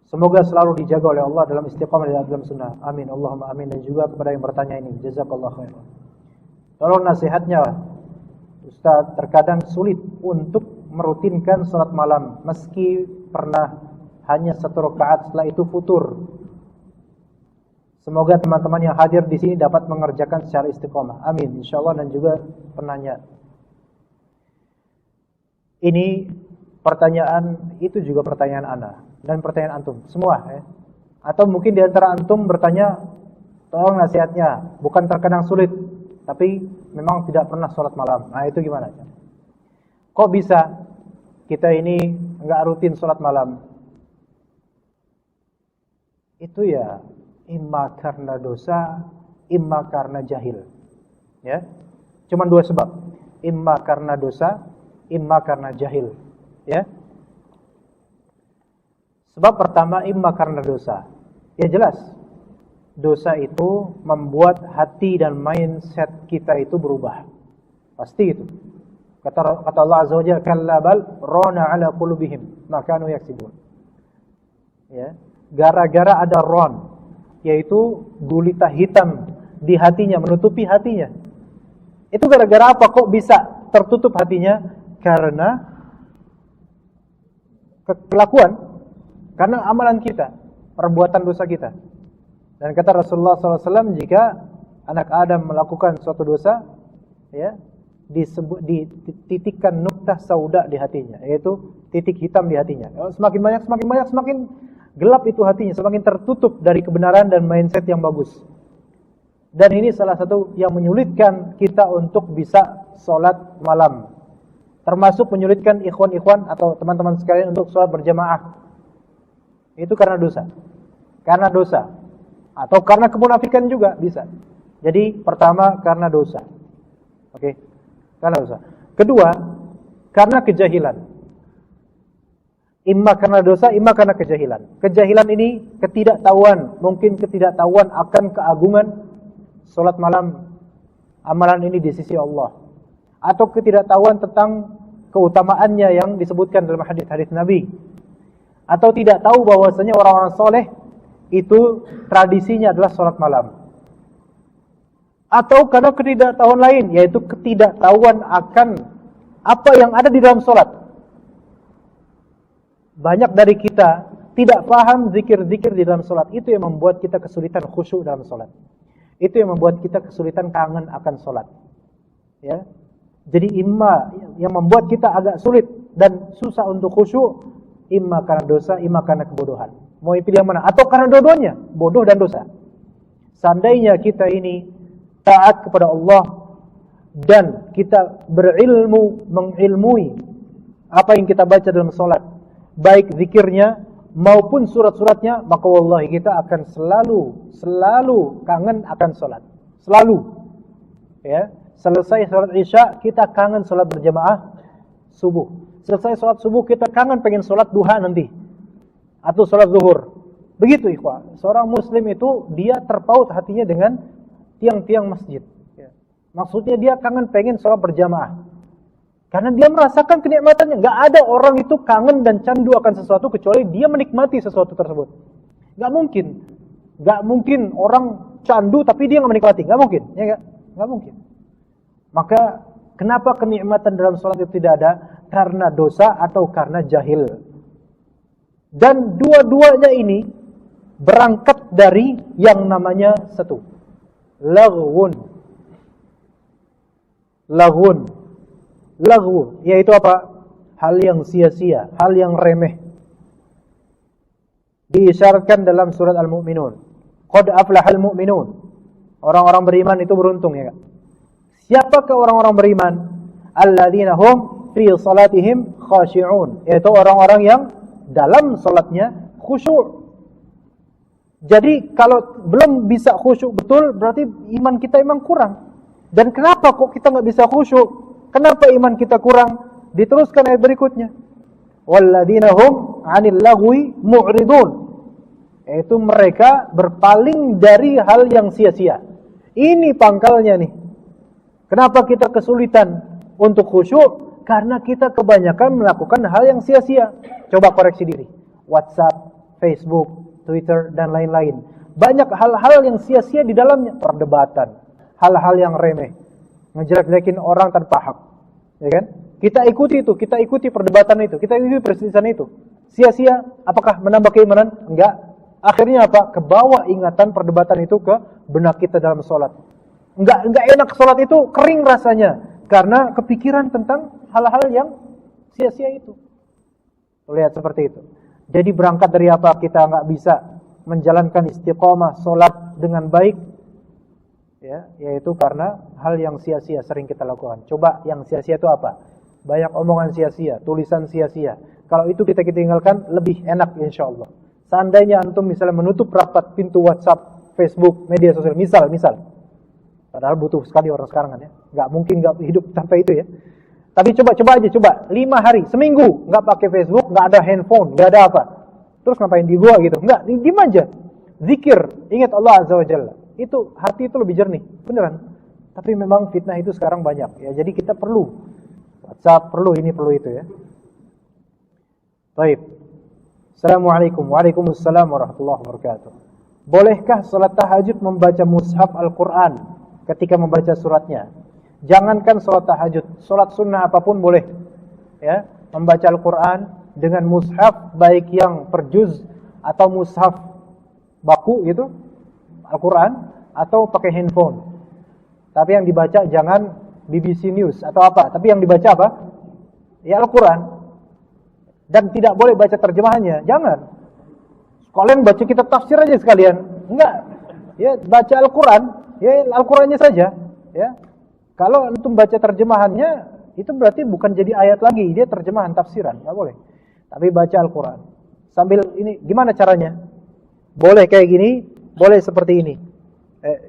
Semoga selalu dijaga oleh Allah dalam istiqamah dalam sunnah. Amin. Allahumma amin. Dan juga kepada yang bertanya ini, jazakallah khair. Tolong nasihatnya, Ustaz, terkadang sulit untuk merutinkan salat malam meski pernah hanya 1 rakaat, setelah itu futur. Semoga teman-teman yang hadir di sini dapat mengerjakan secara istiqamah. Amin. Insyaallah. Dan juga penanya, ini pertanyaan itu juga pertanyaan ana dan pertanyaan antum semua ya. Atau mungkin di antara antum bertanya, tolong nasihatnya, bukan terkadang sulit tapi memang tidak pernah sholat malam. Nah, itu gimana? Kok bisa kita ini enggak rutin sholat malam? Itu ya imma karena dosa, imma karena jahil. Ya. Cuman 2 sebab. Imma karena dosa, imma karena jahil. Ya. Sebab pertama, imma karena dosa. Ya jelas, dosa itu membuat hati dan mindset kita itu berubah. Pasti itu. Kata Allah Azza wa Jalla, kalla bal rana ala qulubihim ma kanu yaksibun. Ya. Gara-gara ada ron, yaitu gulita hitam di hatinya, menutupi hatinya. Itu gara-gara apa kok bisa tertutup hatinya? Karena kelakuan, karena amalan kita, perbuatan dosa kita. Dan kata Rasulullah SAW, jika anak Adam melakukan suatu dosa, ya, dititikkan nuktah sauda di hatinya, yaitu titik hitam di hatinya. Semakin banyak, semakin gelap itu hatinya, semakin tertutup dari kebenaran dan mindset yang bagus. Dan ini salah satu yang menyulitkan kita untuk bisa sholat malam. Termasuk menyulitkan ikhwan-ikhwan atau teman-teman sekalian untuk sholat berjamaah. Itu karena dosa. Karena dosa. Atau karena kemunafikan juga bisa. Jadi pertama karena dosa. Oke. Karena dosa. Kedua, karena kejahilan. Imma karena dosa, imma karena kejahilan. Kejahilan ini ketidaktahuan. Mungkin ketidaktahuan akan keagungan sholat malam. Amalan ini di sisi Allah. Atau ketidaktahuan tentang keutamaannya yang disebutkan dalam hadis-hadis Nabi. Atau tidak tahu bahwasanya orang-orang soleh itu tradisinya adalah sholat malam. Atau karena ketidaktahuan lain, yaitu ketidaktahuan akan apa yang ada di dalam sholat. Banyak dari kita tidak paham zikir-zikir di dalam sholat. Itu yang membuat kita kesulitan khusyuk dalam sholat. Itu yang membuat kita kesulitan kangen akan sholat. Ya. Jadi imma yang membuat kita agak sulit dan susah untuk khusyuk, imma karena dosa, imma karena kebodohan. Mau pilih yang mana? Atau karena dua-duanya, bodoh dan dosa. Seandainya kita ini taat kepada Allah dan kita berilmu, mengilmui apa yang kita baca dalam sholat, baik zikirnya maupun surat-suratnya, maka wallahi kita akan selalu kangen akan sholat. Selalu. Ya. Selesai sholat isya, kita kangen sholat berjamaah subuh. Selesai sholat subuh, kita kangen pengen sholat duha nanti. Atau sholat zuhur. Begitu ikhwah. Seorang muslim itu, dia terpaut hatinya dengan tiang-tiang masjid. Ya. Maksudnya dia kangen pengen sholat berjamaah. Karena dia merasakan kenikmatannya. Gak ada orang itu kangen dan candu akan sesuatu kecuali dia menikmati sesuatu tersebut. Gak mungkin. Gak mungkin orang candu tapi dia gak menikmati. Gak mungkin. Ya gak? Gak mungkin. Maka kenapa kenikmatan dalam sholat itu tidak ada? karena dosa atau karena jahil. Dan dua-duanya ini berangkat dari yang namanya satu, laghwun. Laghwu yaitu apa? Hal yang sia-sia, hal yang remeh. Diisyaratkan dalam surat Al-Mu'minun. Qad aflahal mu'minun. Orang-orang beriman itu beruntung, ya kan? Siapakah orang-orang beriman? Alladzina hum fi salatihim khashi'un. Yaitu orang-orang yang dalam salatnya khusyuk. Jadi kalau belum bisa khusyuk betul, berarti iman kita memang kurang. Dan kenapa kok kita nggak bisa khusyuk? Kenapa iman kita kurang? Diteruskan ayat berikutnya. Walladzina hum 'anil lagwi mu'ridun. Yaitu mereka berpaling dari hal yang sia-sia. Ini pangkalnya nih. Kenapa kita kesulitan untuk khusyuk? Karena kita kebanyakan melakukan hal yang sia-sia. Coba koreksi diri. WhatsApp, Facebook, Twitter, dan lain-lain. Banyak hal-hal yang sia-sia di dalamnya. Perdebatan, hal-hal yang remeh, ngejelek-jelekin orang tanpa hak, ya kan? Kita ikuti itu, kita ikuti perdebatan itu, kita ikuti perselisihan itu. Sia-sia, apakah menambah keimanan? Enggak. Akhirnya apa? Kebawa ingatan perdebatan itu ke benak kita dalam sholat. Enggak enak sholat itu, kering rasanya karena kepikiran tentang hal-hal yang sia-sia itu. Lihat seperti itu. Jadi berangkat dari apa kita enggak bisa menjalankan istiqomah sholat dengan baik, ya, yaitu karena hal yang sia-sia sering kita lakukan. Coba yang sia-sia itu apa? Banyak omongan sia-sia, tulisan sia-sia. Kalau itu kita tinggalkan, lebih enak insyaAllah. Seandainya antum misalnya menutup rapat pintu WhatsApp, Facebook, media sosial, misal. Padahal butuh sekali orang sekarang kan ya. Nggak mungkin nggak hidup tanpa itu ya. Tapi coba aja, 5 hari, seminggu nggak pakai Facebook, nggak ada handphone, nggak ada apa. Terus ngapain di gua gitu? Nggak, diem aja. Zikir, ingat Allah Azza wa Jalla. Itu hati itu lebih jernih, beneran. Tapi memang fitnah itu sekarang banyak ya. Jadi kita perlu WhatsApp, perlu ini, perlu itu ya. Baik. Assalamualaikum. Waalaikumsalam warahmatullahi wabarakatuh. Bolehkah salat tahajud membaca mushaf Al-Quran ketika membaca suratnya? Jangankan salat tahajud, salat sunnah apapun boleh. Ya, membaca Al-Quran dengan mushaf, baik yang per juz atau mushaf baku gitu, Al-Quran, atau pakai handphone. Tapi yang dibaca jangan BBC News atau apa, tapi yang dibaca apa? Ya Al-Quran. Dan tidak boleh baca terjemahannya, jangan. Kalian baca kitab tafsir aja sekalian. Enggak. Ya, baca Al-Quran, ya Al-Qurannya saja, ya. Kalau antum baca terjemahannya, itu berarti bukan jadi ayat lagi, dia terjemahan tafsiran, enggak boleh. Tapi baca Al-Quran. Sambil ini gimana caranya? Boleh kayak gini, boleh seperti ini.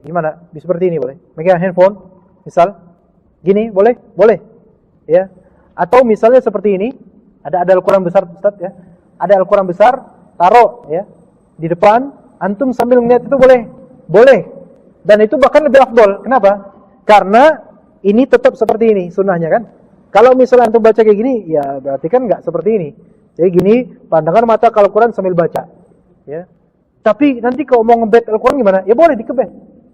Gimana? Seperti ini boleh. Megang handphone, misal gini boleh? Boleh. Ya. Atau misalnya seperti ini, ada Al-Quran besar, Ustaz ya. Ada Al-Quran besar, taruh ya di depan, antum sambil melihat itu boleh. Boleh. Dan itu bahkan lebih afdol. Kenapa? Karena ini tetap seperti ini sunnahnya kan. Kalau misalnya antum baca kayak gini, ya berarti kan enggak seperti ini. Jadi gini, pandangan mata ke Al-Quran sambil baca. Ya. Tapi nanti kalau mau ngebet Al-Quran gimana? Ya boleh dikebet.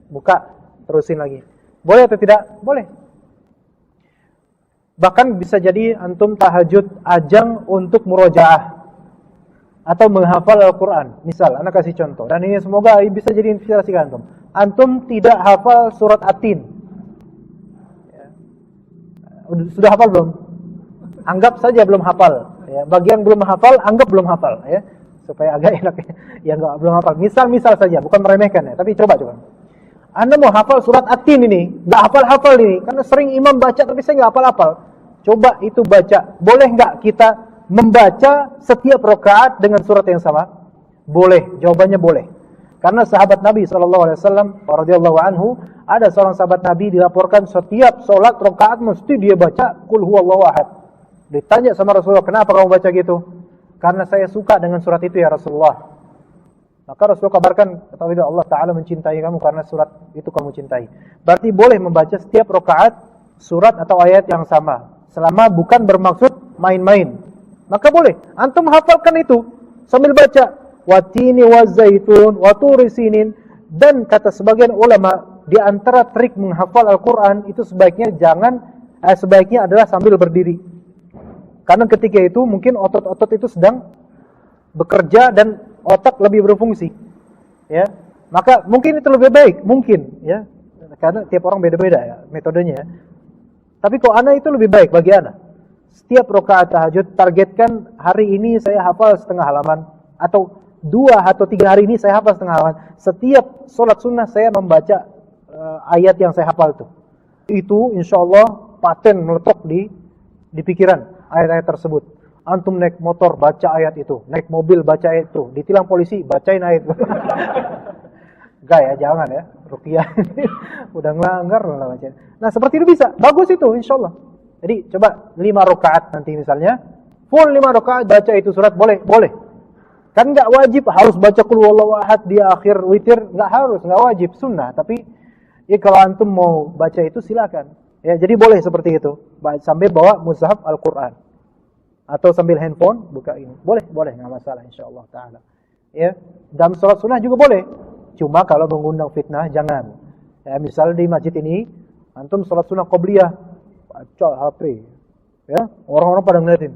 Buka, terusin lagi. Boleh atau tidak? Boleh. Bahkan bisa jadi antum tahajud ajang untuk murojaah atau menghafal Al-Quran. Misal, anak kasih contoh. Dan ini semoga bisa jadi inspirasi ke antum. Antum tidak hafal surat At-Tin. Ya. Sudah hafal belum? Anggap saja belum hafal. Ya. Bagian belum hafal, anggap belum hafal. Ya. Supaya agak enak. Ya enggak, belum hafal. Misal saja, bukan meremehkan ya. Tapi coba. Anda mau hafal surat At-Tin ini, nggak hafal-hafal ini, karena sering imam baca tapi saya nggak hafal-hafal. Coba itu baca. Boleh nggak kita membaca setiap rakaat dengan surat yang sama? Boleh. Jawabannya boleh. Karena sahabat Nabi SAW radhiyallahu anhu, ada seorang sahabat Nabi dilaporkan setiap sholat rakaat mesti dia baca Qul huwallahu ahad. Ditanya sama Rasulullah, kenapa kamu baca gitu? Karena saya suka dengan surat itu ya Rasulullah. Maka Rasulullah kabarkan, ketahuilah Allah Ta'ala mencintai kamu karena surat itu kamu cintai. Berarti boleh membaca setiap rakaat surat atau ayat yang sama, selama bukan bermaksud main-main. Maka boleh. Antum hafalkan itu sambil baca. Watini wazaitun, waturi sinin. Dan kata sebagian ulama, di antara trik menghafal Al-Quran itu sebaiknya adalah sambil berdiri. Karena ketika itu mungkin otot-otot itu sedang bekerja dan otak lebih berfungsi. Ya. Maka mungkin itu lebih baik, mungkin ya. Karena tiap orang beda-beda ya metodenya. Tapi kok ana itu lebih baik bagi ana. Setiap rakaat tahajud targetkan hari ini saya hafal setengah halaman, atau 2 atau 3 hari ini saya hafal setengah halaman. Setiap sholat sunnah saya membaca ayat yang saya hafal itu. Itu insya Allah paten meletok di pikiran ayat-ayat tersebut. Antum naik motor baca ayat itu, naik mobil baca ayat itu, ditilang polisi bacain ayat itu. Enggak ya, jangan ya. Ruqyah udah ngelanggar lah baca. Nah, seperti itu bisa. Bagus itu insyaallah. Jadi coba 5 rakaat nanti misalnya, full 5 rakaat baca itu surat, boleh, boleh. Kan enggak wajib harus baca qul huwallahu ahad di akhir witir, enggak harus, enggak wajib, sunnah. Tapi ya kalau antum mau baca itu silakan. Ya, jadi boleh seperti itu. Sambil bawa mushaf Al-Qur'an. Atau sambil handphone buka ini. Boleh, boleh, enggak masalah insyaallah taala. Ya, dalam salat sunnah juga boleh. Cuma kalau mengundang fitnah jangan. Ya, misal di masjid ini antum salat sunnah qabliyah, baca HP. Ya, orang-orang pada ngeliatin.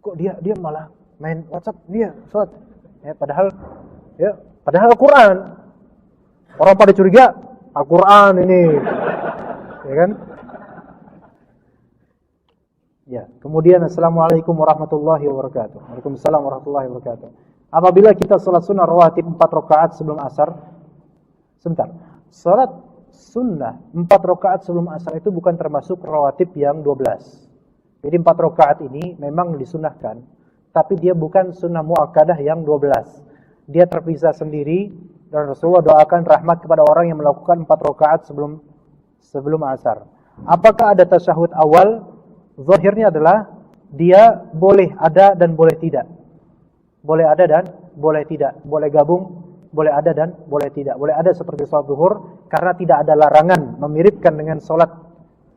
Kok dia malah main WhatsApp dia salat. Ya, padahal Al-Qur'an. Orang pada curiga Al-Qur'an ini. Ya kan? Ya, kemudian assalamualaikum warahmatullahi wabarakatuh. Waalaikumsalam warahmatullahi wabarakatuh. Apabila kita salat sunnah rawatib 4 rakaat sebelum asar, sebentar. Salat sunnah 4 rakaat sebelum asar itu bukan termasuk rawatib yang 12. Jadi 4 rakaat ini memang disunnahkan, tapi dia bukan sunnah muakkadah yang 12. Dia terpisah sendiri dan Rasulullah doakan rahmat kepada orang yang melakukan 4 rakaat sebelum asar. Apakah ada tasyahud awal? Zahirnya adalah dia boleh ada dan boleh tidak. Boleh ada dan boleh tidak. Boleh gabung, boleh ada dan boleh tidak. Boleh ada seperti salat zuhur karena tidak ada larangan memiripkan dengan salat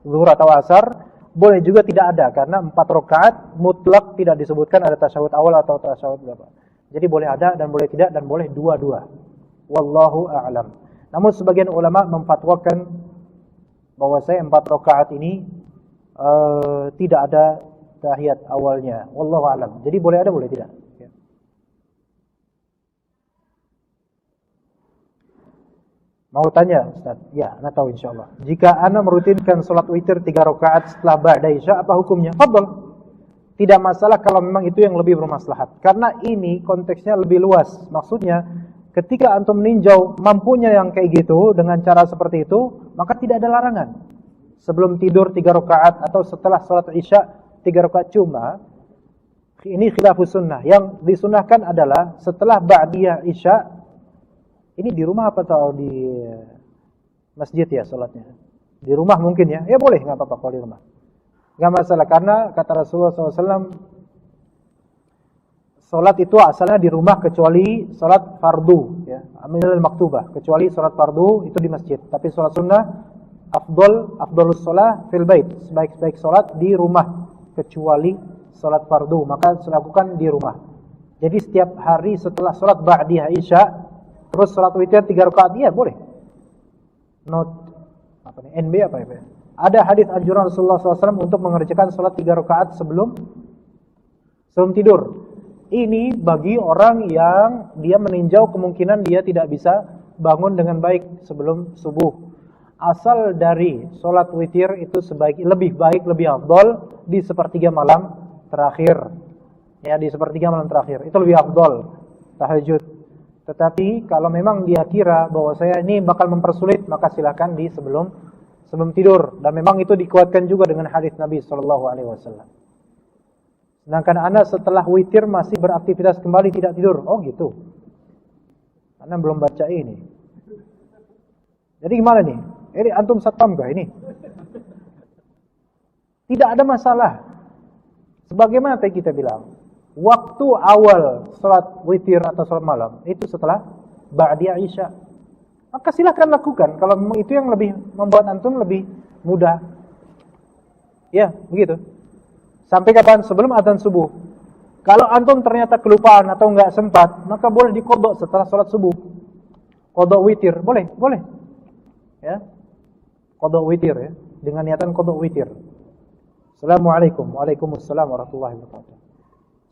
zuhur atau asar. Boleh juga tidak ada karena 4 rakaat mutlak tidak disebutkan ada tasyahud awal atau tasyahud berapa. Jadi boleh ada dan boleh tidak dan boleh dua-dua. Wallahu a'lam. Namun sebagian ulama memfatwakan bahwa 4 rakaat ini tidak ada tahiyat awalnya. Wallahu a'lam. Jadi boleh ada boleh tidak. Mau tanya Ustaz? Ya, anda tahu insyaallah. Jika anda merutinkan sholat witir 3 rakaat setelah ba'da isya, apa hukumnya? Fadhal. Tidak masalah kalau memang itu yang lebih bermaslahat. Karena ini konteksnya lebih luas. Maksudnya, ketika antum meninjau mampunya yang kayak gitu dengan cara seperti itu, maka tidak ada larangan. Sebelum tidur 3 rakaat atau setelah sholat isya 3 rakaat cuma. Ini khilafus sunnah. Yang disunnahkan adalah setelah ba'diyah isya. Ini di rumah apa atau di masjid ya sholatnya? Di rumah mungkin ya. Ya boleh, nggak apa-apa kalau di rumah. Nggak masalah karena kata Rasulullah SAW, sholat itu asalnya di rumah kecuali sholat fardu, ya, minal maktubah. Kecuali sholat fardu itu di masjid. Tapi sholat sunnah afdalus sholat fil bait. Sebaik-baik sholat di rumah kecuali sholat fardu. Maka lakukan di rumah. Jadi setiap hari setelah sholat ba'diyah isya terus salat witir 3 rakaat, iya boleh. NB apa ya? Ada hadis anjuran Rasulullah SAW untuk mengerjakan salat 3 rakaat sebelum tidur. Ini bagi orang yang dia meninjau kemungkinan dia tidak bisa bangun dengan baik sebelum subuh. Asal dari salat witir itu lebih baik, lebih afdal di sepertiga malam terakhir. Ya, di sepertiga malam terakhir. Itu lebih afdal tahajud. Tetapi kalau memang dia kira bahwa saya ini bakal mempersulit, maka silakan di sebelum tidur. Dan memang itu dikuatkan juga dengan hadis Nabi SAW. Sedangkan anda setelah witir masih beraktivitas kembali tidak tidur. Oh gitu. Anda belum baca ini. Jadi gimana nih? Ini antum satpam gak ini? Tidak ada masalah. Sebagaimana tadi kita bilang. Waktu awal salat witir atau salat malam itu setelah ba'diyah isya. Maka silahkan lakukan kalau memang itu yang lebih membuat antum lebih mudah. Ya, begitu. Sampai kapan? Sebelum adzan subuh. Kalau antum ternyata kelupaan atau enggak sempat, maka boleh diqodok setelah salat subuh. Qodok witir, boleh. Ya. Qodok witir ya, dengan niatan qodok witir. Assalamualaikum. Waalaikumsalam warahmatullahi wabarakatuh.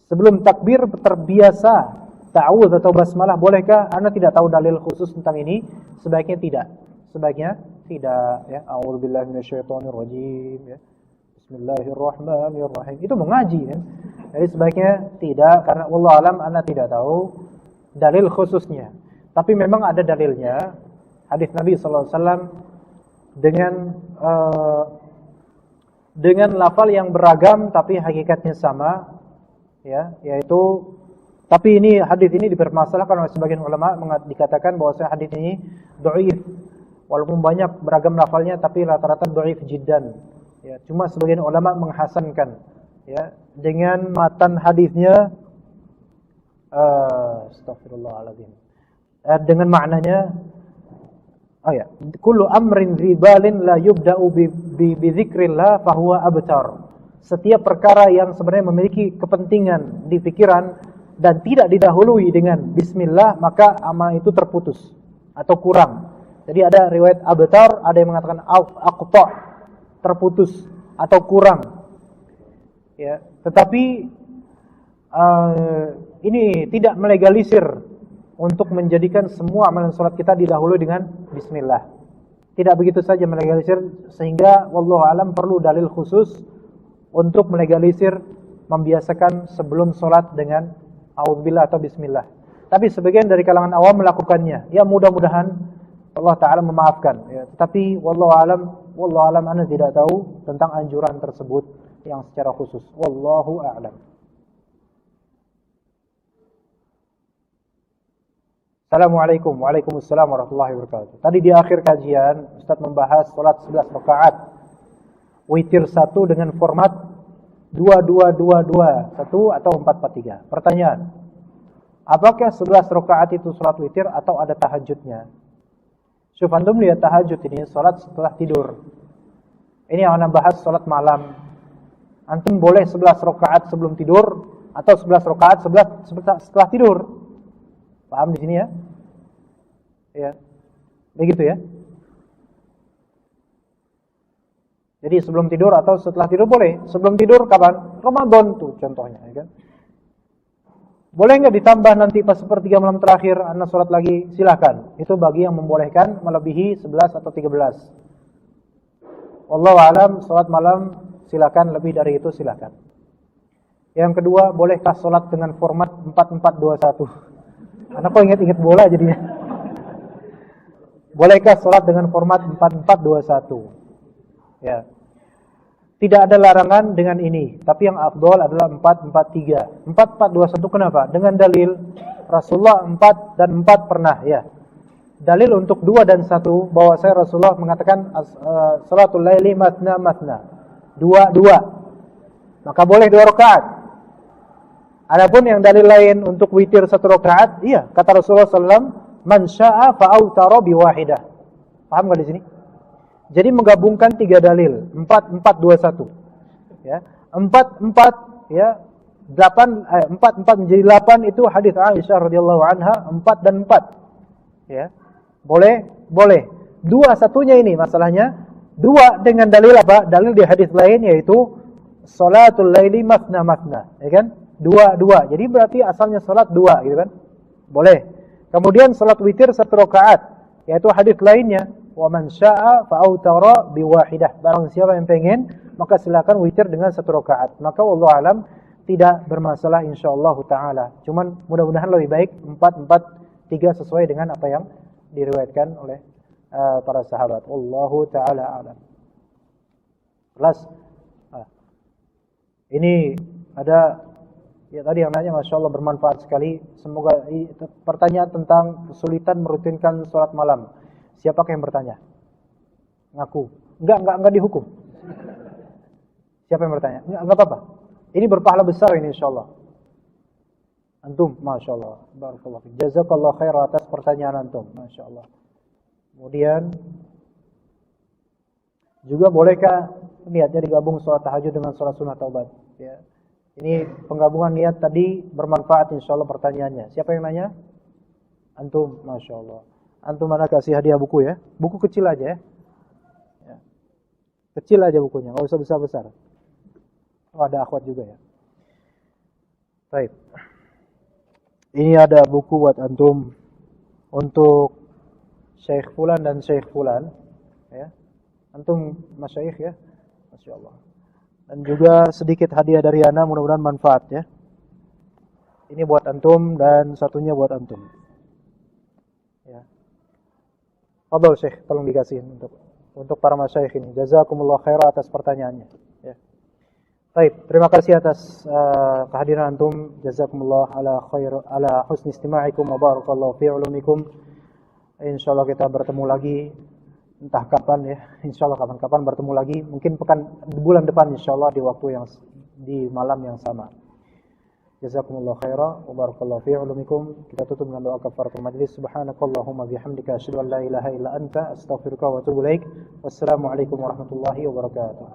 Sebelum takbir terbiasa ta'awudz atau basmalah, bolehkah? Anda tidak tahu dalil khusus tentang ini. Sebaiknya tidak. Sebaiknya tidak, ya. A'udzubillahi minasyaitonirrajim, ya. Bismillahirrahmanirrahim. Itu mengaji, ya. Jadi sebaiknya tidak, karena wallahu alam Anda tidak tahu dalil khususnya. Tapi memang ada dalilnya. Hadis Nabi sallallahu alaihi wasallam dengan lafal yang beragam tapi hakikatnya sama, ya, yaitu, tapi ini hadis ini dipermasalahkan oleh sebagian ulama, dikatakan bahwa hadis ini dhaif. Walaupun banyak beragam lafalnya tapi rata-rata dhaif jiddan. Ya, cuma sebagian ulama menghasankan, ya, dengan matan hadisnya astagfirullahaladzim. Dengan maknanya, oh ya, kullu amrin ribalin la yubda'u bi dzikrillah fahuwa abtar. Setiap perkara yang sebenarnya memiliki kepentingan di pikiran dan tidak didahului dengan bismillah, maka amal itu terputus atau kurang. Jadi ada riwayat abtar, ada yang mengatakan aqta, terputus atau kurang. Ya, tetapi ini tidak melegalisir untuk menjadikan semua amalan salat kita didahului dengan bismillah. Tidak begitu saja melegalisir, sehingga wallahu alam perlu dalil khusus untuk melegalisir membiasakan sebelum salat dengan auzubillah atau bismillah. Tapi sebagian dari kalangan awam melakukannya. Ya, mudah-mudahan Allah Ta'ala memaafkan, ya. Tetapi wallahu alam Anda tidak tahu tentang anjuran tersebut yang secara khusus. Wallahu a'lam. Assalamualaikum. Waalaikumsalam warahmatullahi wabarakatuh. Tadi di akhir kajian Ustaz membahas salat 11 rakaat witir 1 dengan format 2-2-2-2 1 atau 4-4-3. Pertanyaan, apakah 11 rakaat itu salat witir atau ada tahajudnya? Syuf, antum lihat tahajud ini salat setelah tidur. Ini yang Anda bahas salat malam. Antum boleh 11 rakaat sebelum tidur atau 11 rakaat setelah tidur. Paham di sini, ya? Ya. Begitu, ya. Jadi sebelum tidur atau setelah tidur boleh. Sebelum tidur kapan? Ramadan tuh contohnya, ya kan? Boleh nggak ditambah nanti pas sepertiga malam terakhir Anda sholat lagi? Silakan. Itu bagi yang membolehkan melebihi 11 atau 13. Wallahu alam, sholat malam silakan, lebih dari itu silakan. Yang kedua, bolehkah sholat dengan format 4-4-2-1? Anak kok ingat-ingat bola jadinya. Bolehkah sholat dengan format 4-4-2-1? Ya. Tidak ada larangan dengan ini, tapi yang afdol adalah 4-4-3. 4-4-2-1 kenapa? Dengan dalil Rasulullah 4 dan 4 pernah, ya. Dalil untuk 2 dan 1 bahwa saya Rasulullah mengatakan salatul laili matna matna. 2-2. Maka boleh 2 rakaat. Adapun yang dalil lain untuk witir 1 rakaat, iya, kata Rasulullah SAW, man syaa fa'autara biwahidah. Paham enggak di sini? Jadi menggabungkan 3 dalil, 4-4-2-1. Ya. 4-4, ya. 4-4 menjadi 8 itu hadis Aisyah radhiyallahu anha, 4 dan 4. Ya. Boleh. 2-1-nya ini masalahnya 2 dengan dalil apa? Dalil di hadis lain yaitu salatul laili matna matna, ya kan? 2-2. Jadi berarti asalnya salat 2, gitu kan? Boleh. Kemudian salat witir 1 rakaat, yaitu hadis lainnya, wa man syaa'a fa'autara biwahidah. Barang siapa yang pengen, maka silakan witir dengan 1 rakaat. Maka wallahu alam tidak bermasalah insyaallah taala. Cuman mudah-mudahan lebih baik 4-4-3 sesuai dengan apa yang diriwayatkan oleh para sahabat. Wallahu taala alam. Jelas? Ini ada, ya, tadi yang nanya, Masya Allah bermanfaat sekali. Semoga pertanyaan tentang kesulitan merutinkan sholat malam. Siapakah yang bertanya? Ngaku. Enggak dihukum. Siapa yang bertanya? Enggak apa-apa. Ini berpahala besar ini insyaallah. Antum, Masya Allah. Barakallahu. Jazakallah khair atas pertanyaan antum. Masya Allah. Kemudian juga bolehkah niatnya digabung sholat tahajud dengan sholat sunnah taubat? Ya. Ini penggabungan niat tadi bermanfaat insyaallah pertanyaannya. Siapa yang nanya? Antum, Masya Allah. Antum mana kasih hadiah buku, ya? Buku kecil aja, ya. Kecil aja bukunya, nggak usah besar-besar. Oh, ada akhwat juga ya. Baik. Ini ada buku buat antum untuk Syekh Fulan dan Syekh Fulan, ya. Antum masyayikh ya, masya Allah. Dan juga sedikit hadiah dari ana, mudah-mudahan manfaat ya. Ini buat antum dan satunya buat antum. Ya. Fadhol Syekh, tolong dikasih untuk para masyayikh ini. Jazakumullah khairan atas pertanyaannya. Ya. Baik, terima kasih atas kehadiran antum. Jazakumullah ala husni istima'ikum wa barakallahu fi ulumikum. Insyaallah kita bertemu lagi entah kapan ya. Insyaallah kapan-kapan bertemu lagi. Mungkin bulan depan insyaallah di waktu yang di malam yang sama. Jazakumullah khairan wa barakallahu fi ulumikum. Kita tutup dengan doa kafaratul majlis. Subhanakallahumma bihamdika asyhadu an la ilaha illa anta astaghfiruka wa atubu ilaik. Wassalamu alaikum warahmatullahi wabarakatuh.